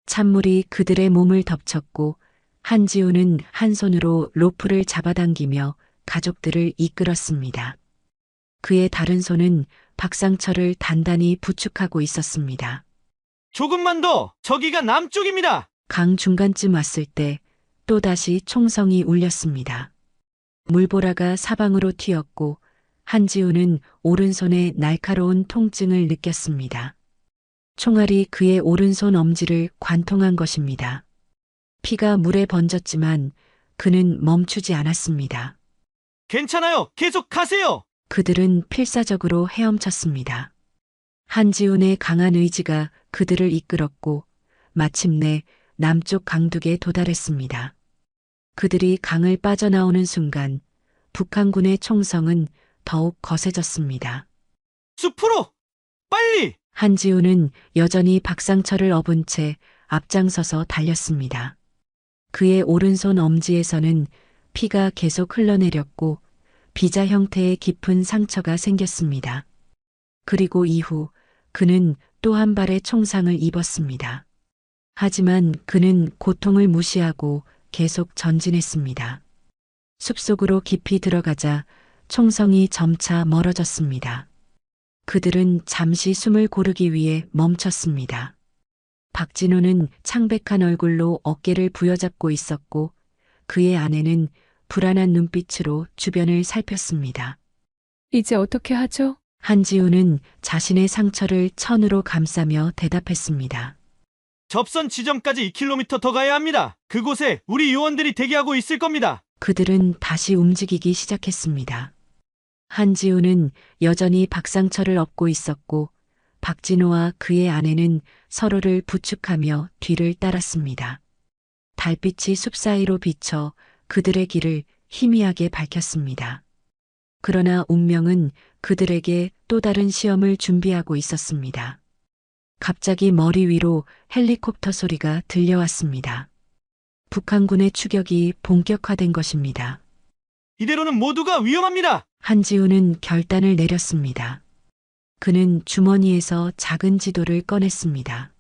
찬물이 그들의 몸을 덮쳤고 한지훈은 한 손으로 로프를 잡아당기며 가족들을 이끌었습니다. 그의 다른 손은 박상철을 단단히 부축하고 있었습니다. 조금만 더. 저기가 남쪽입니다. 강 중간쯤 왔을 때 또다시 총성이 울렸습니다. 물보라가 사방으로 튀었고 한지훈은 오른손에 날카로운 통증을 느꼈습니다. 총알이 그의 오른손 엄지를 관통한 것입니다. 피가 물에 번졌지만 그는 멈추지 않았습니다. 괜찮아요. 계속 가세요. 그들은 필사적으로 헤엄쳤습니다. 한지훈의 강한 의지가 그들을 이끌었고 마침내 남쪽 강둑에 도달했습니다. 그들이 강을 빠져나오는 순간 북한군의 총성은 더욱 거세졌습니다. 숲으로! 빨리! 한지훈은 여전히 박상철을 업은 채 앞장서서 달렸습니다. 그의 오른손 엄지에서는 피가 계속 흘러내렸고 비자 형태의 깊은 상처가 생겼습니다. 그리고 이후 그는 또 한 발의 총상을 입었습니다. 하지만 그는 고통을 무시하고 계속 전진했습니다. 숲속으로 깊이 들어가자 총성이 점차 멀어졌습니다. 그들은 잠시 숨을 고르기 위해 멈췄습니다. 박진호는 창백한 얼굴로 어깨를 부여잡고 있었고 그의 아내는 불안한 눈빛으로 주변을 살폈습니다. 이제 어떻게 하죠? 한지우는 자신의 상처를 천으로 감싸며 대답했습니다. 접선 지점까지 2km 더 가야 합니다. 그곳에 우리 요원들이 대기하고 있을 겁니다. 그들은 다시 움직이기 시작했습니다. 한지우는 여전히 박상철을 업고 있었고 박진호와 그의 아내는 서로를 부축하며 뒤를 따랐습니다. 달빛이 숲 사이로 비쳐 그들의 길을 희미하게 밝혔습니다. 그러나 운명은 그들에게 또 다른 시험을 준비하고 있었습니다. 갑자기 머리 위로 헬리콥터 소리가 들려왔습니다. 북한군의 추격이 본격화된 것입니다. 이대로는 모두가 위험합니다. 한지우는 결단을 내렸습니다. 그는 주머니에서 작은 지도를 꺼냈습니다.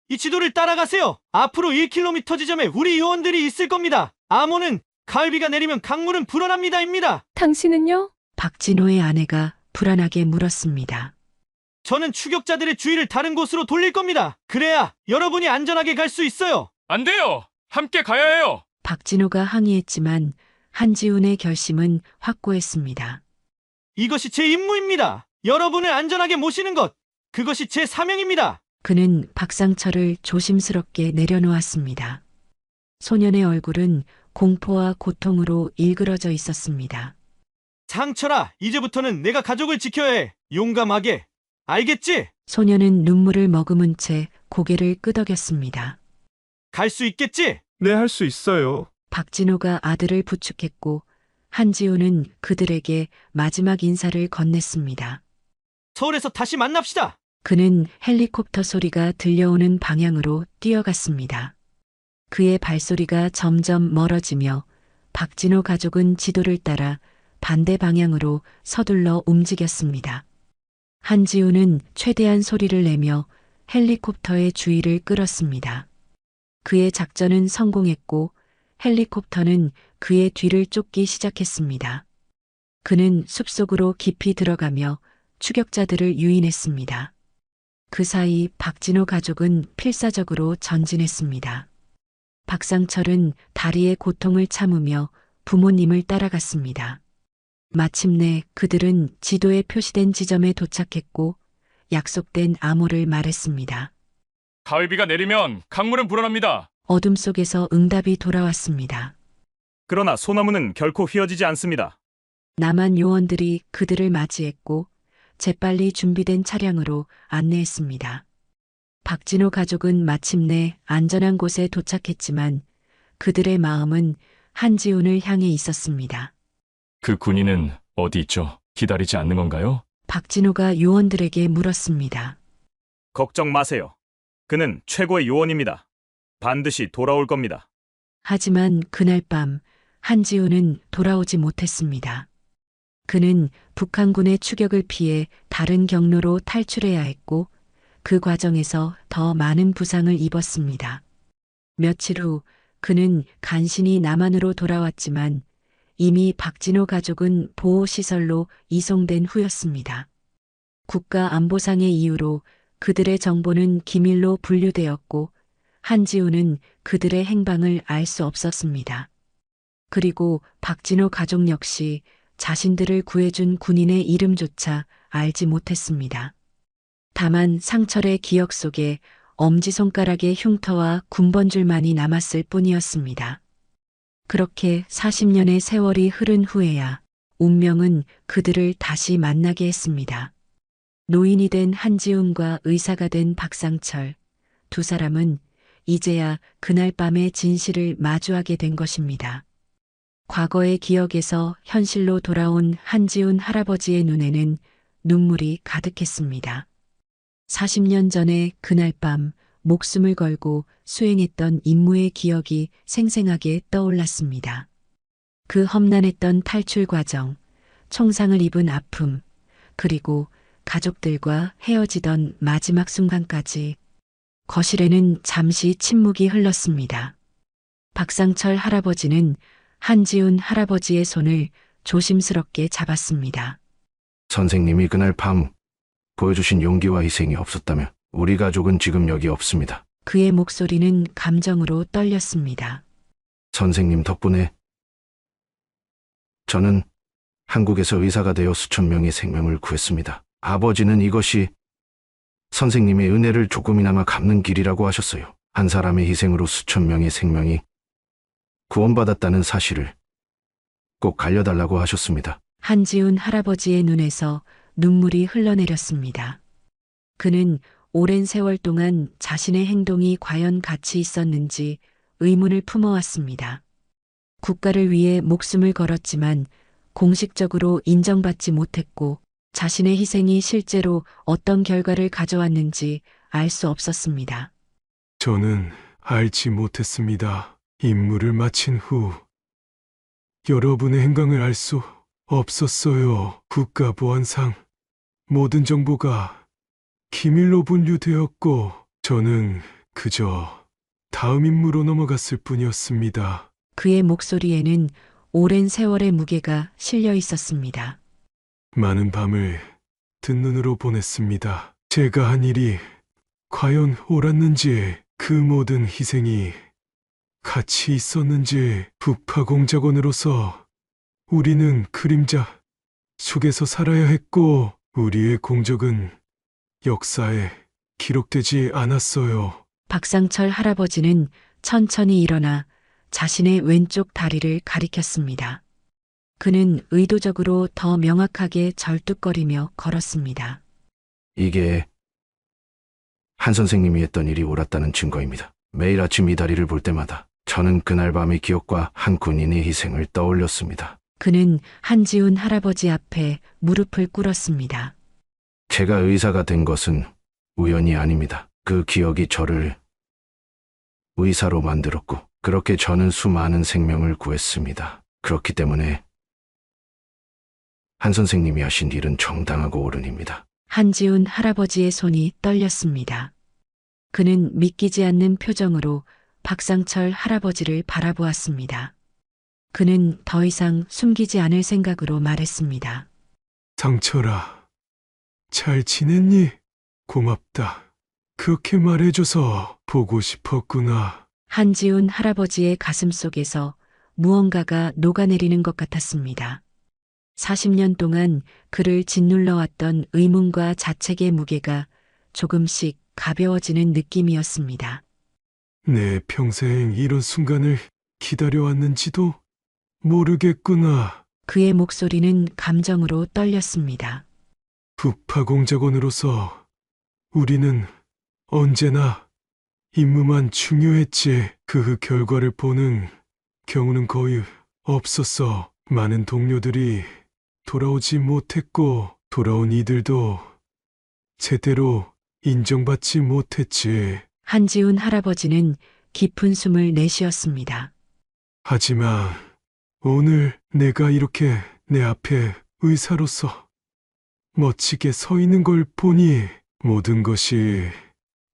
이 지도를 따라가세요. 앞으로 1km 지점에 우리 요원들이 있을 겁니다. 암호는 가을비가 내리면 강물은 불어납니다입니다. 당신은요? 박진호의 아내가 불안하게 물었습니다. 저는 추격자들의 주의를 다른 곳으로 돌릴 겁니다. 그래야 여러분이 안전하게 갈 수 있어요. 안 돼요! 함께 가야 해요! 박진호가 항의했지만 한지훈의 결심은 확고했습니다. 이것이 제 임무입니다. 여러분을 안전하게 모시는 것. 그것이 제 사명입니다. 그는 박상철을 조심스럽게 내려놓았습니다. 소년의 얼굴은 공포와 고통으로 일그러져 있었습니다. 상철아, 이제부터는 내가 가족을 지켜야 해. 용감하게. 알겠지? 소년은 눈물을 머금은 채 고개를 끄덕였습니다. 갈 수 있겠지? 네, 할 수 있어요. 박진호가 아들을 부축했고 한지우는 그들에게 마지막 인사를 건넸습니다. 서울에서 다시 만납시다. 그는 헬리콥터 소리가 들려오는 방향으로 뛰어갔습니다. 그의 발소리가 점점 멀어지며 박진호 가족은 지도를 따라 반대 방향으로 서둘러 움직였습니다. 한지우는 최대한 소리를 내며 헬리콥터의 주의를 끌었습니다. 그의 작전은 성공했고 헬리콥터는 그의 뒤를 쫓기 시작했습니다. 그는 숲속으로 깊이 들어가며 추격자들을 유인했습니다. 그 사이 박진호 가족은 필사적으로 전진했습니다. 박상철은 다리의 고통을 참으며 부모님을 따라갔습니다. 마침내 그들은 지도에 표시된 지점에 도착했고 약속된 암호를 말했습니다. 가을비가 내리면 강물은 불어납니다. 어둠 속에서 응답이 돌아왔습니다. 그러나 소나무는 결코 휘어지지 않습니다. 남한 요원들이 그들을 맞이했고 재빨리 준비된 차량으로 안내했습니다. 박진호 가족은 마침내 안전한 곳에 도착했지만 그들의 마음은 한지훈을 향해 있었습니다. 그 군인은 어디 있죠? 기다리지 않는 건가요? 박진호가 요원들에게 물었습니다. 걱정 마세요. 그는 최고의 요원입니다. 반드시 돌아올 겁니다. 하지만 그날 밤 한지훈은 돌아오지 못했습니다. 그는 북한군의 추격을 피해 다른 경로로 탈출해야 했고 그 과정에서 더 많은 부상을 입었습니다. 며칠 후 그는 간신히 남한으로 돌아왔지만 이미 박진호 가족은 보호시설로 이송된 후였습니다. 국가안보상의 이유로 그들의 정보는 기밀로 분류되었고 한지우는 그들의 행방을 알 수 없었습니다. 그리고 박진호 가족 역시 자신들을 구해준 군인의 이름조차 알지 못했습니다. 다만 상철의 기억 속에 엄지손가락의 흉터와 군번줄만이 남았을 뿐이었습니다. 그렇게 40년의 세월이 흐른 후에야 운명은 그들을 다시 만나게 했습니다. 노인이 된 한지훈과 의사가 된 박상철, 두 사람은 이제야 그날 밤의 진실을 마주하게 된 것입니다. 과거의 기억에서 현실로 돌아온 한지훈 할아버지의 눈에는 눈물이 가득했습니다. 40년 전에 그날 밤 목숨을 걸고 수행했던 임무의 기억이 생생하게 떠올랐습니다. 그 험난했던 탈출 과정, 총상을 입은 아픔, 그리고 가족들과 헤어지던 마지막 순간까지 거실에는 잠시 침묵이 흘렀습니다. 박상철 할아버지는 한지훈 할아버지의 손을 조심스럽게 잡았습니다. 선생님이 그날 밤 보여주신 용기와 희생이 없었다면 우리 가족은 지금 여기 없습니다. 그의 목소리는 감정으로 떨렸습니다. 선생님 덕분에 저는 한국에서 의사가 되어 수천 명의 생명을 구했습니다. 아버지는 이것이 선생님의 은혜를 조금이나마 갚는 길이라고 하셨어요. 한 사람의 희생으로 수천 명의 생명이 구원받았다는 사실을 꼭 알려달라고 하셨습니다. 한지훈 할아버지의 눈에서 눈물이 흘러내렸습니다. 그는 오랜 세월 동안 자신의 행동이 과연 가치 있었는지 의문을 품어왔습니다. 국가를 위해 목숨을 걸었지만 공식적으로 인정받지 못했고 자신의 희생이 실제로 어떤 결과를 가져왔는지 알 수 없었습니다. 저는 알지 못했습니다. 임무를 마친 후 여러분의 행방을 알 수 없었어요. 국가보안상 모든 정보가 기밀로 분류되었고 저는 그저 다음 임무로 넘어갔을 뿐이었습니다. 그의 목소리에는 오랜 세월의 무게가 실려 있었습니다. 많은 밤을 든 눈으로 보냈습니다. 제가 한 일이 과연 옳았는지, 그 모든 희생이 가치 있었는지, 북파공작원으로서 우리는 그림자 속에서 살아야 했고 우리의 공적은 역사에 기록되지 않았어요. 박상철 할아버지는 천천히 일어나 자신의 왼쪽 다리를 가리켰습니다. 그는 의도적으로 더 명확하게 절뚝거리며 걸었습니다. 이게 한 선생님이 했던 일이 옳았다는 증거입니다. 매일 아침 이 다리를 볼 때마다 저는 그날 밤의 기억과 한 군인의 희생을 떠올렸습니다. 그는 한지훈 할아버지 앞에 무릎을 꿇었습니다. 제가 의사가 된 것은 우연이 아닙니다. 그 기억이 저를 의사로 만들었고 그렇게 저는 수많은 생명을 구했습니다. 그렇기 때문에 한 선생님이 하신 일은 정당하고 옳은 일입니다. 한지훈 할아버지의 손이 떨렸습니다. 그는 믿기지 않는 표정으로 박상철 할아버지를 바라보았습니다. 그는 더 이상 숨기지 않을 생각으로 말했습니다. 상철아, 잘 지냈니? 고맙다. 그렇게 말해줘서 보고 싶었구나. 한지훈 할아버지의 가슴 속에서 무언가가 녹아내리는 것 같았습니다. 40년 동안 그를 짓눌러왔던 의문과 자책의 무게가 조금씩 가벼워지는 느낌이었습니다. 내 평생 이런 순간을 기다려왔는지도 모르겠구나. 그의 목소리는 감정으로 떨렸습니다. 북파공작원으로서 우리는 언제나 임무만 중요했지. 그 결과를 보는 경우는 거의 없었어. 많은 동료들이 돌아오지 못했고 돌아온 이들도 제대로 인정받지 못했지. 한지훈 할아버지는 깊은 숨을 내쉬었습니다. 하지만 오늘 내가 이렇게 내 앞에 의사로서 멋지게 서 있는 걸 보니 모든 것이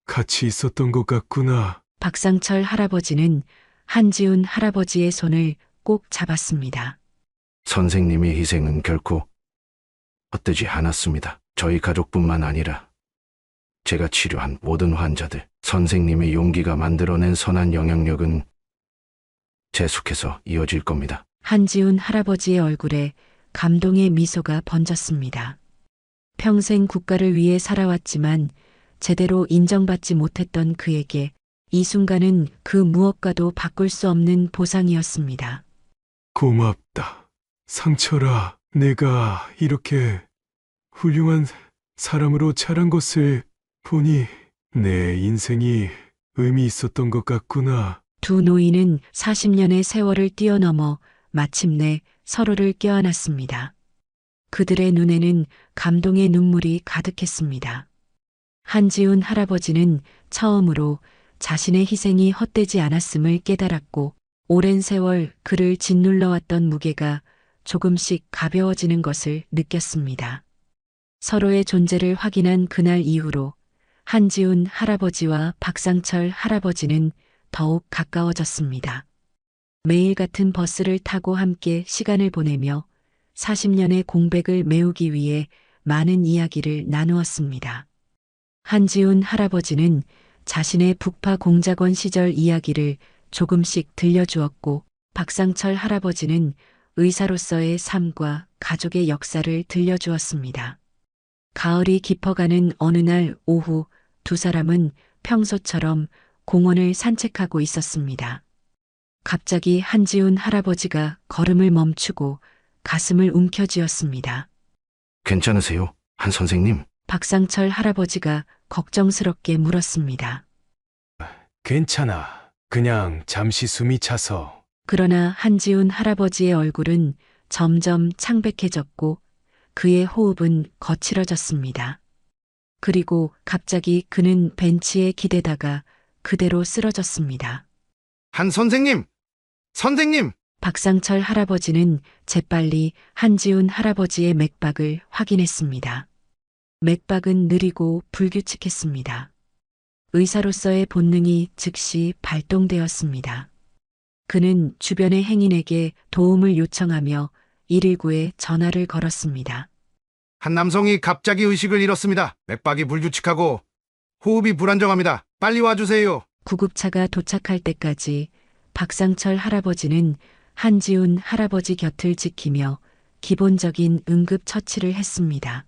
가치 있었던 것 같구나. 박상철 할아버지는 한지훈 할아버지의 손을 꼭 잡았습니다. 선생님의 희생은 결코 헛되지 않았습니다. 저희 가족뿐만 아니라 제가 치료한 모든 환자들, 선생님의 용기가 만들어낸 선한 영향력은 계속해서 이어질 겁니다. 한지훈 할아버지의 얼굴에 감동의 미소가 번졌습니다. 평생 국가를 위해 살아왔지만 제대로 인정받지 못했던 그에게 이 순간은 그 무엇과도 바꿀 수 없는 보상이었습니다. 고맙다. 상철아, 내가 이렇게 훌륭한 사람으로 자란 것을 보니 내 인생이 의미 있었던 것 같구나. 두 노인은 40년의 세월을 뛰어넘어 마침내 서로를 껴안았습니다. 그들의 눈에는 감동의 눈물이 가득했습니다. 한지훈 할아버지는 처음으로 자신의 희생이 헛되지 않았음을 깨달았고 오랜 세월 그를 짓눌러왔던 무게가 조금씩 가벼워지는 것을 느꼈습니다. 서로의 존재를 확인한 그날 이후로 한지훈 할아버지와 박상철 할아버지는 더욱 가까워졌습니다. 매일 같은 버스를 타고 함께 시간을 보내며 40년의 공백을 메우기 위해 많은 이야기를 나누었습니다. 한지훈 할아버지는 자신의 북파 공작원 시절 이야기를 조금씩 들려주었고, 박상철 할아버지는 의사로서의 삶과 가족의 역사를 들려주었습니다. 가을이 깊어가는 어느 날 오후 두 사람은 평소처럼 공원을 산책하고 있었습니다. 갑자기 한지훈 할아버지가 걸음을 멈추고 가슴을 움켜쥐었습니다. 괜찮으세요, 한 선생님? 박상철 할아버지가 걱정스럽게 물었습니다. 괜찮아. 그냥 잠시 숨이 차서. 그러나 한지훈 할아버지의 얼굴은 점점 창백해졌고 그의 호흡은 거칠어졌습니다. 그리고 갑자기 그는 벤치에 기대다가 그대로 쓰러졌습니다. 한 선생님! 선생님! 박상철 할아버지는 재빨리 한지훈 할아버지의 맥박을 확인했습니다. 맥박은 느리고 불규칙했습니다. 의사로서의 본능이 즉시 발동되었습니다. 그는 주변의 행인에게 도움을 요청하며 119에 전화를 걸었습니다. 한 남성이 갑자기 의식을 잃었습니다. 맥박이 불규칙하고 호흡이 불안정합니다. 빨리 와주세요. 구급차가 도착할 때까지 박상철 할아버지는 한지훈 할아버지 곁을 지키며 기본적인 응급 처치를 했습니다.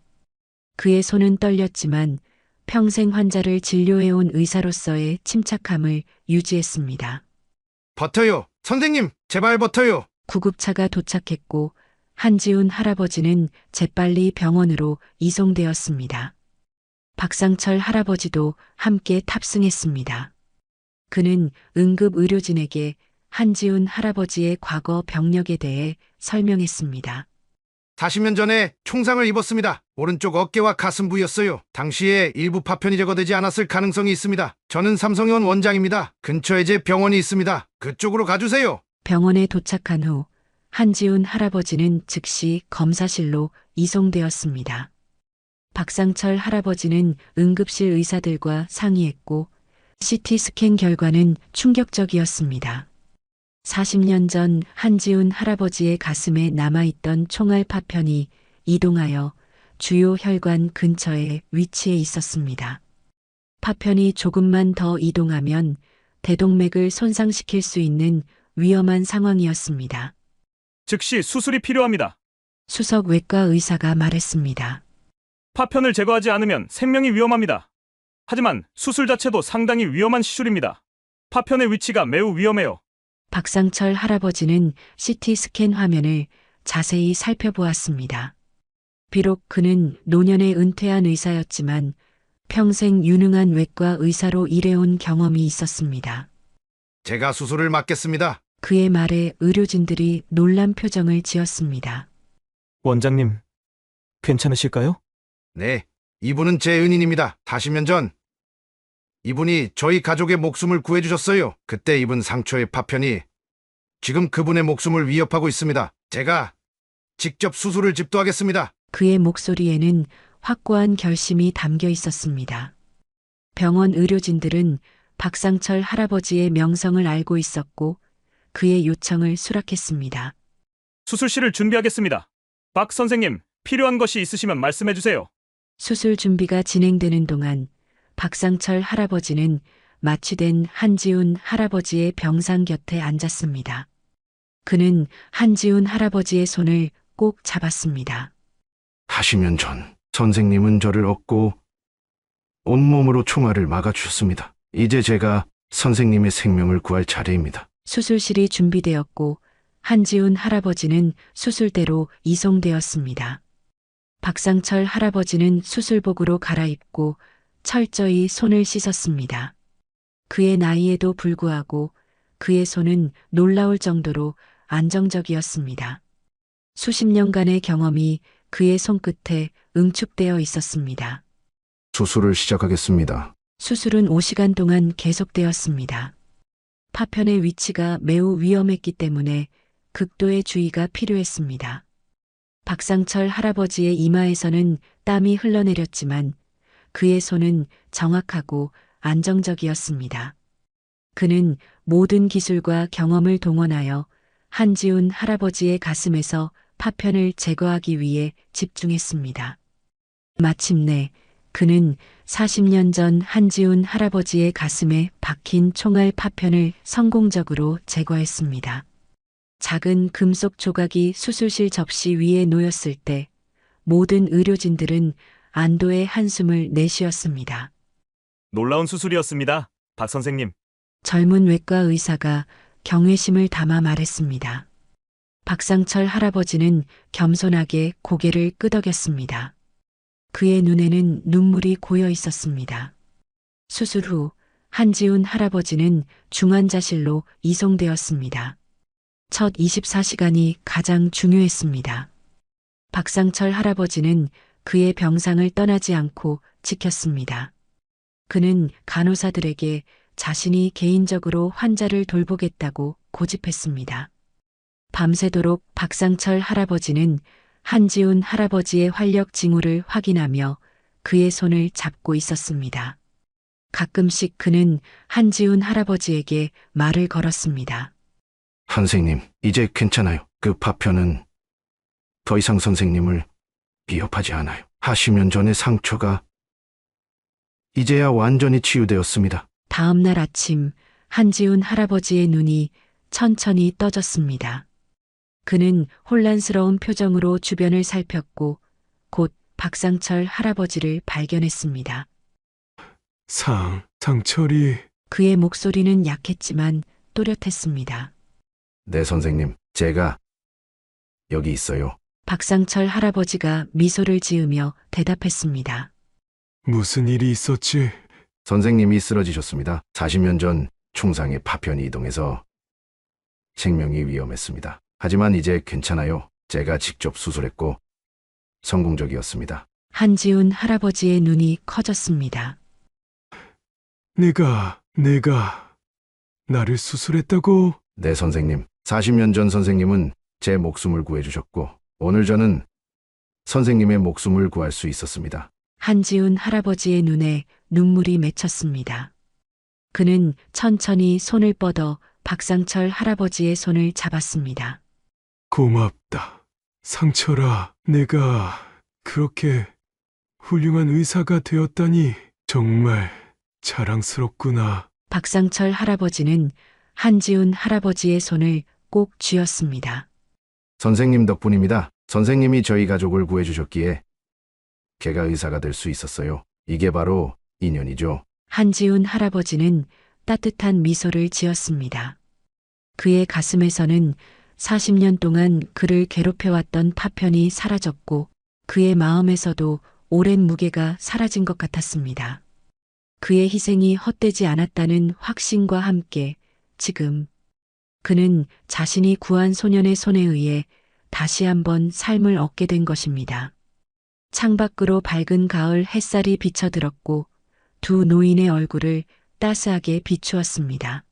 그의 손은 떨렸지만 평생 환자를 진료해온 의사로서의 침착함을 유지했습니다. 버텨요. 선생님, 제발 버텨요. 구급차가 도착했고 한지훈 할아버지는 재빨리 병원으로 이송되었습니다. 박상철 할아버지도 함께 탑승했습니다. 그는 응급 의료진에게 한지훈 할아버지의 과거 병력에 대해 설명했습니다. 40년 전에 총상을 입었습니다. 오른쪽 어깨와 가슴 부였어요. 당시에 일부 파편이 제거되지 않았을 가능성이 있습니다. 저는 삼성의원 원장입니다. 근처에 제 병원이 있습니다. 그쪽으로 가주세요. 병원에 도착한 후 한지훈 할아버지는 즉시 검사실로 이송되었습니다. 박상철 할아버지는 응급실 의사들과 상의했고 CT 스캔 결과는 충격적이었습니다. 40년 전 한지훈 할아버지의 가슴에 남아있던 총알 파편이 이동하여 주요 혈관 근처에 위치해 있었습니다. 파편이 조금만 더 이동하면 대동맥을 손상시킬 수 있는 위험한 상황이었습니다. 즉시 수술이 필요합니다. 수석 외과 의사가 말했습니다. 파편을 제거하지 않으면 생명이 위험합니다. 하지만 수술 자체도 상당히 위험한 시술입니다. 파편의 위치가 매우 위험해요. 박상철 할아버지는 CT 스캔 화면을 자세히 살펴보았습니다. 비록 그는 노년에 은퇴한 의사였지만 평생 유능한 외과 의사로 일해온 경험이 있었습니다. 제가 수술을 맡겠습니다. 그의 말에 의료진들이 놀란 표정을 지었습니다. 원장님, 괜찮으실까요? 네, 이분은 제 은인입니다. 40년 전 이분이 저희 가족의 목숨을 구해주셨어요. 그때 입은 상처의 파편이 지금 그분의 목숨을 위협하고 있습니다. 제가 직접 수술을 집도하겠습니다. 그의 목소리에는 확고한 결심이 담겨 있었습니다. 병원 의료진들은 박상철 할아버지의 명성을 알고 있었고 그의 요청을 수락했습니다. 수술실을 준비하겠습니다. 박 선생님, 필요한 것이 있으시면 말씀해 주세요. 수술 준비가 진행되는 동안 박상철 할아버지는 마취된 한지훈 할아버지의 병상 곁에 앉았습니다. 그는 한지훈 할아버지의 손을 꼭 잡았습니다. 40년 전 선생님은 저를 얻고 온몸으로 총알을 막아주셨습니다. 이제 제가 선생님의 생명을 구할 차례입니다. 수술실이 준비되었고 한지훈 할아버지는 수술대로 이송되었습니다. 박상철 할아버지는 수술복으로 갈아입고 철저히 손을 씻었습니다. 그의 나이에도 불구하고 그의 손은 놀라울 정도로 안정적이었습니다. 수십 년간의 경험이 그의 손끝에 응축되어 있었습니다. 수술을 시작하겠습니다. 수술은 5시간 동안 계속되었습니다. 파편의 위치가 매우 위험했기 때문에 극도의 주의가 필요했습니다. 박상철 할아버지의 이마에서는 땀이 흘러내렸지만 그의 손은 정확하고 안정적이었습니다. 그는 모든 기술과 경험을 동원하여 한지훈 할아버지의 가슴에서 파편을 제거하기 위해 집중했습니다. 마침내 그는 40년 전 한지훈 할아버지의 가슴에 박힌 총알 파편을 성공적으로 제거했습니다. 작은 금속 조각이 수술실 접시 위에 놓였을 때 모든 의료진들은 안도의 한숨을 내쉬었습니다. 놀라운 수술이었습니다. 박 선생님. 젊은 외과 의사가 경외심을 담아 말했습니다. 박상철 할아버지는 겸손하게 고개를 끄덕였습니다. 그의 눈에는 눈물이 고여 있었습니다. 수술 후 한지훈 할아버지는 중환자실로 이송되었습니다. 첫 24시간이 가장 중요했습니다. 박상철 할아버지는 그의 병상을 떠나지 않고 지켰습니다. 그는 간호사들에게 자신이 개인적으로 환자를 돌보겠다고 고집했습니다. 밤새도록 박상철 할아버지는 한지훈 할아버지의 활력 징후를 확인하며 그의 손을 잡고 있었습니다. 가끔씩 그는 한지훈 할아버지에게 말을 걸었습니다. 선생님, 이제 괜찮아요. 그 파편은 더 이상 선생님을 위협하지 않아요. 40년 전의 상처가 이제야 완전히 치유되었습니다. 다음 날 아침 한지훈 할아버지의 눈이 천천히 떠졌습니다. 그는 혼란스러운 표정으로 주변을 살폈고 곧 박상철 할아버지를 발견했습니다. 상철이... 그의 목소리는 약했지만 또렷했습니다. 네, 선생님. 제가 여기 있어요. 박상철 할아버지가 미소를 지으며 대답했습니다. 무슨 일이 있었지? 선생님이 쓰러지셨습니다. 40년 전 총상의 파편이 이동해서 생명이 위험했습니다. 하지만 이제 괜찮아요. 제가 직접 수술했고 성공적이었습니다. 한지훈 할아버지의 눈이 커졌습니다. 내가 나를 수술했다고? 네, 선생님. 40년 전 선생님은 제 목숨을 구해주셨고 오늘 저는 선생님의 목숨을 구할 수 있었습니다. 한지훈 할아버지의 눈에 눈물이 맺혔습니다. 그는 천천히 손을 뻗어 박상철 할아버지의 손을 잡았습니다. 고맙다. 상철아, 내가 그렇게 훌륭한 의사가 되었다니 정말 자랑스럽구나. 박상철 할아버지는 한지훈 할아버지의 손을 꼭 쥐었습니다. 선생님 덕분입니다. 선생님이 저희 가족을 구해주셨기에 걔가 의사가 될 수 있었어요. 이게 바로 인연이죠. 한지훈 할아버지는 따뜻한 미소를 지었습니다. 그의 가슴에서는 40년 동안 그를 괴롭혀왔던 파편이 사라졌고 그의 마음에서도 오랜 무게가 사라진 것 같았습니다. 그의 희생이 헛되지 않았다는 확신과 함께 지금 그는 자신이 구한 소년의 손에 의해 다시 한번 삶을 얻게 된 것입니다. 창밖으로 밝은 가을 햇살이 비쳐들었고 두 노인의 얼굴을 따스하게 비추었습니다.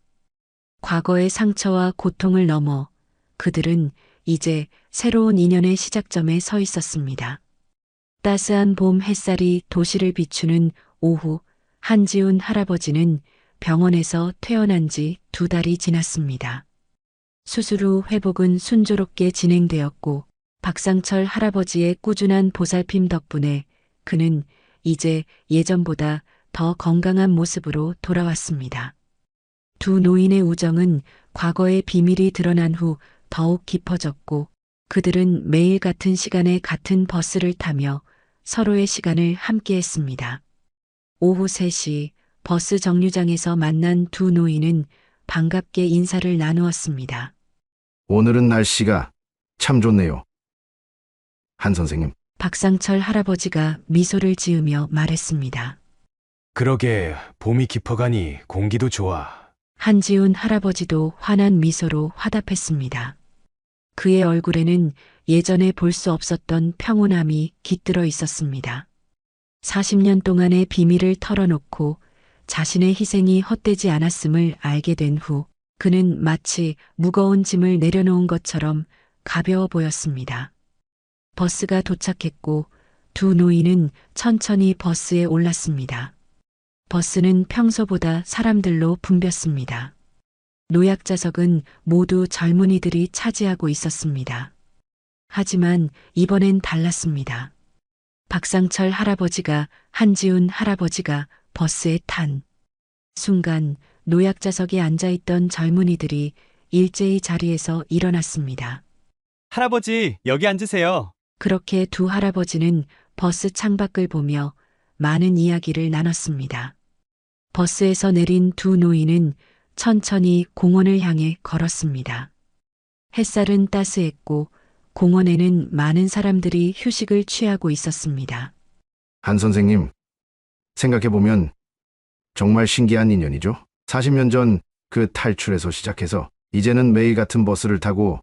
과거의 상처와 고통을 넘어 그들은 이제 새로운 인연의 시작점에 서 있었습니다. 따스한 봄 햇살이 도시를 비추는 오후, 한지훈 할아버지는 병원에서 퇴원한 지 2달이 지났습니다. 수술 후 회복은 순조롭게 진행되었고 박상철 할아버지의 꾸준한 보살핌 덕분에 그는 이제 예전보다 더 건강한 모습으로 돌아왔습니다. 두 노인의 우정은 과거의 비밀이 드러난 후 더욱 깊어졌고 그들은 매일 같은 시간에 같은 버스를 타며 서로의 시간을 함께했습니다. 오후 3시 버스 정류장에서 만난 두 노인은 반갑게 인사를 나누었습니다. 오늘은 날씨가 참 좋네요. 한 선생님. 박상철 할아버지가 미소를 지으며 말했습니다. 그러게 봄이 깊어가니 공기도 좋아. 한지훈 할아버지도 환한 미소로 화답했습니다. 그의 얼굴에는 예전에 볼 수 없었던 평온함이 깃들어 있었습니다. 40년 동안의 비밀을 털어놓고 자신의 희생이 헛되지 않았음을 알게 된 후 그는 마치 무거운 짐을 내려놓은 것처럼 가벼워 보였습니다. 버스가 도착했고 두 노인은 천천히 버스에 올랐습니다. 버스는 평소보다 사람들로 붐볐습니다. 노약자석은 모두 젊은이들이 차지하고 있었습니다. 하지만 이번엔 달랐습니다. 박상철 할아버지가, 한지훈 할아버지가 버스에 탄 순간 노약자석에 앉아있던 젊은이들이 일제히 자리에서 일어났습니다. 할아버지, 여기 앉으세요. 그렇게 두 할아버지는 버스 창밖을 보며 많은 이야기를 나눴습니다. 버스에서 내린 두 노인은 천천히 공원을 향해 걸었습니다. 햇살은 따스했고 공원에는 많은 사람들이 휴식을 취하고 있었습니다. 한 선생님, 생각해보면 정말 신기한 인연이죠. 40년 전 그 탈출에서 시작해서 이제는 매일 같은 버스를 타고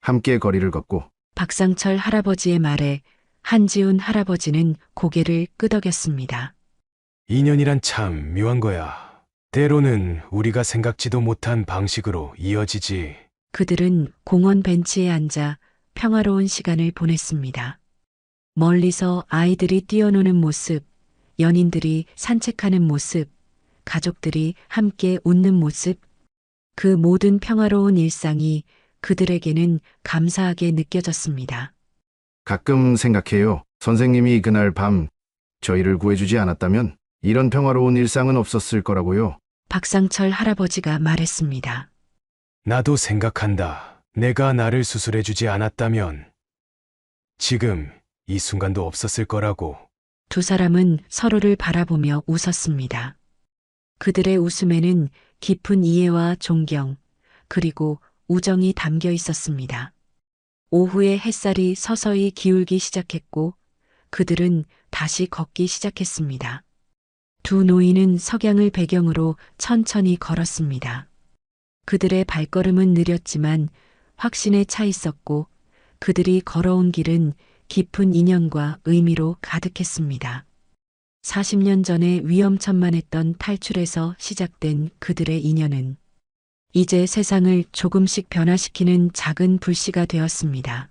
함께 거리를 걷고 박상철 할아버지의 말에 한지훈 할아버지는 고개를 끄덕였습니다. 인연이란 참 묘한 거야. 때로는 우리가 생각지도 못한 방식으로 이어지지. 그들은 공원 벤치에 앉아 평화로운 시간을 보냈습니다. 멀리서 아이들이 뛰어노는 모습, 연인들이 산책하는 모습, 가족들이 함께 웃는 모습, 그 모든 평화로운 일상이 그들에게는 감사하게 느껴졌습니다. 가끔 생각해요. 선생님이 그날 밤 저희를 구해주지 않았다면 이런 평화로운 일상은 없었을 거라고요. 박상철 할아버지가 말했습니다. 나도 생각한다. 내가 나를 수술해주지 않았다면 지금 이 순간도 없었을 거라고. 두 사람은 서로를 바라보며 웃었습니다. 그들의 웃음에는 깊은 이해와 존경, 그리고 우정이 담겨 있었습니다. 오후에 햇살이 서서히 기울기 시작했고 그들은 다시 걷기 시작했습니다. 두 노인은 석양을 배경으로 천천히 걸었습니다. 그들의 발걸음은 느렸지만 확신에 차 있었고 그들이 걸어온 길은 깊은 인연과 의미로 가득했습니다. 40년 전에 위험천만했던 탈출에서 시작된 그들의 인연은 이제 세상을 조금씩 변화시키는 작은 불씨가 되었습니다.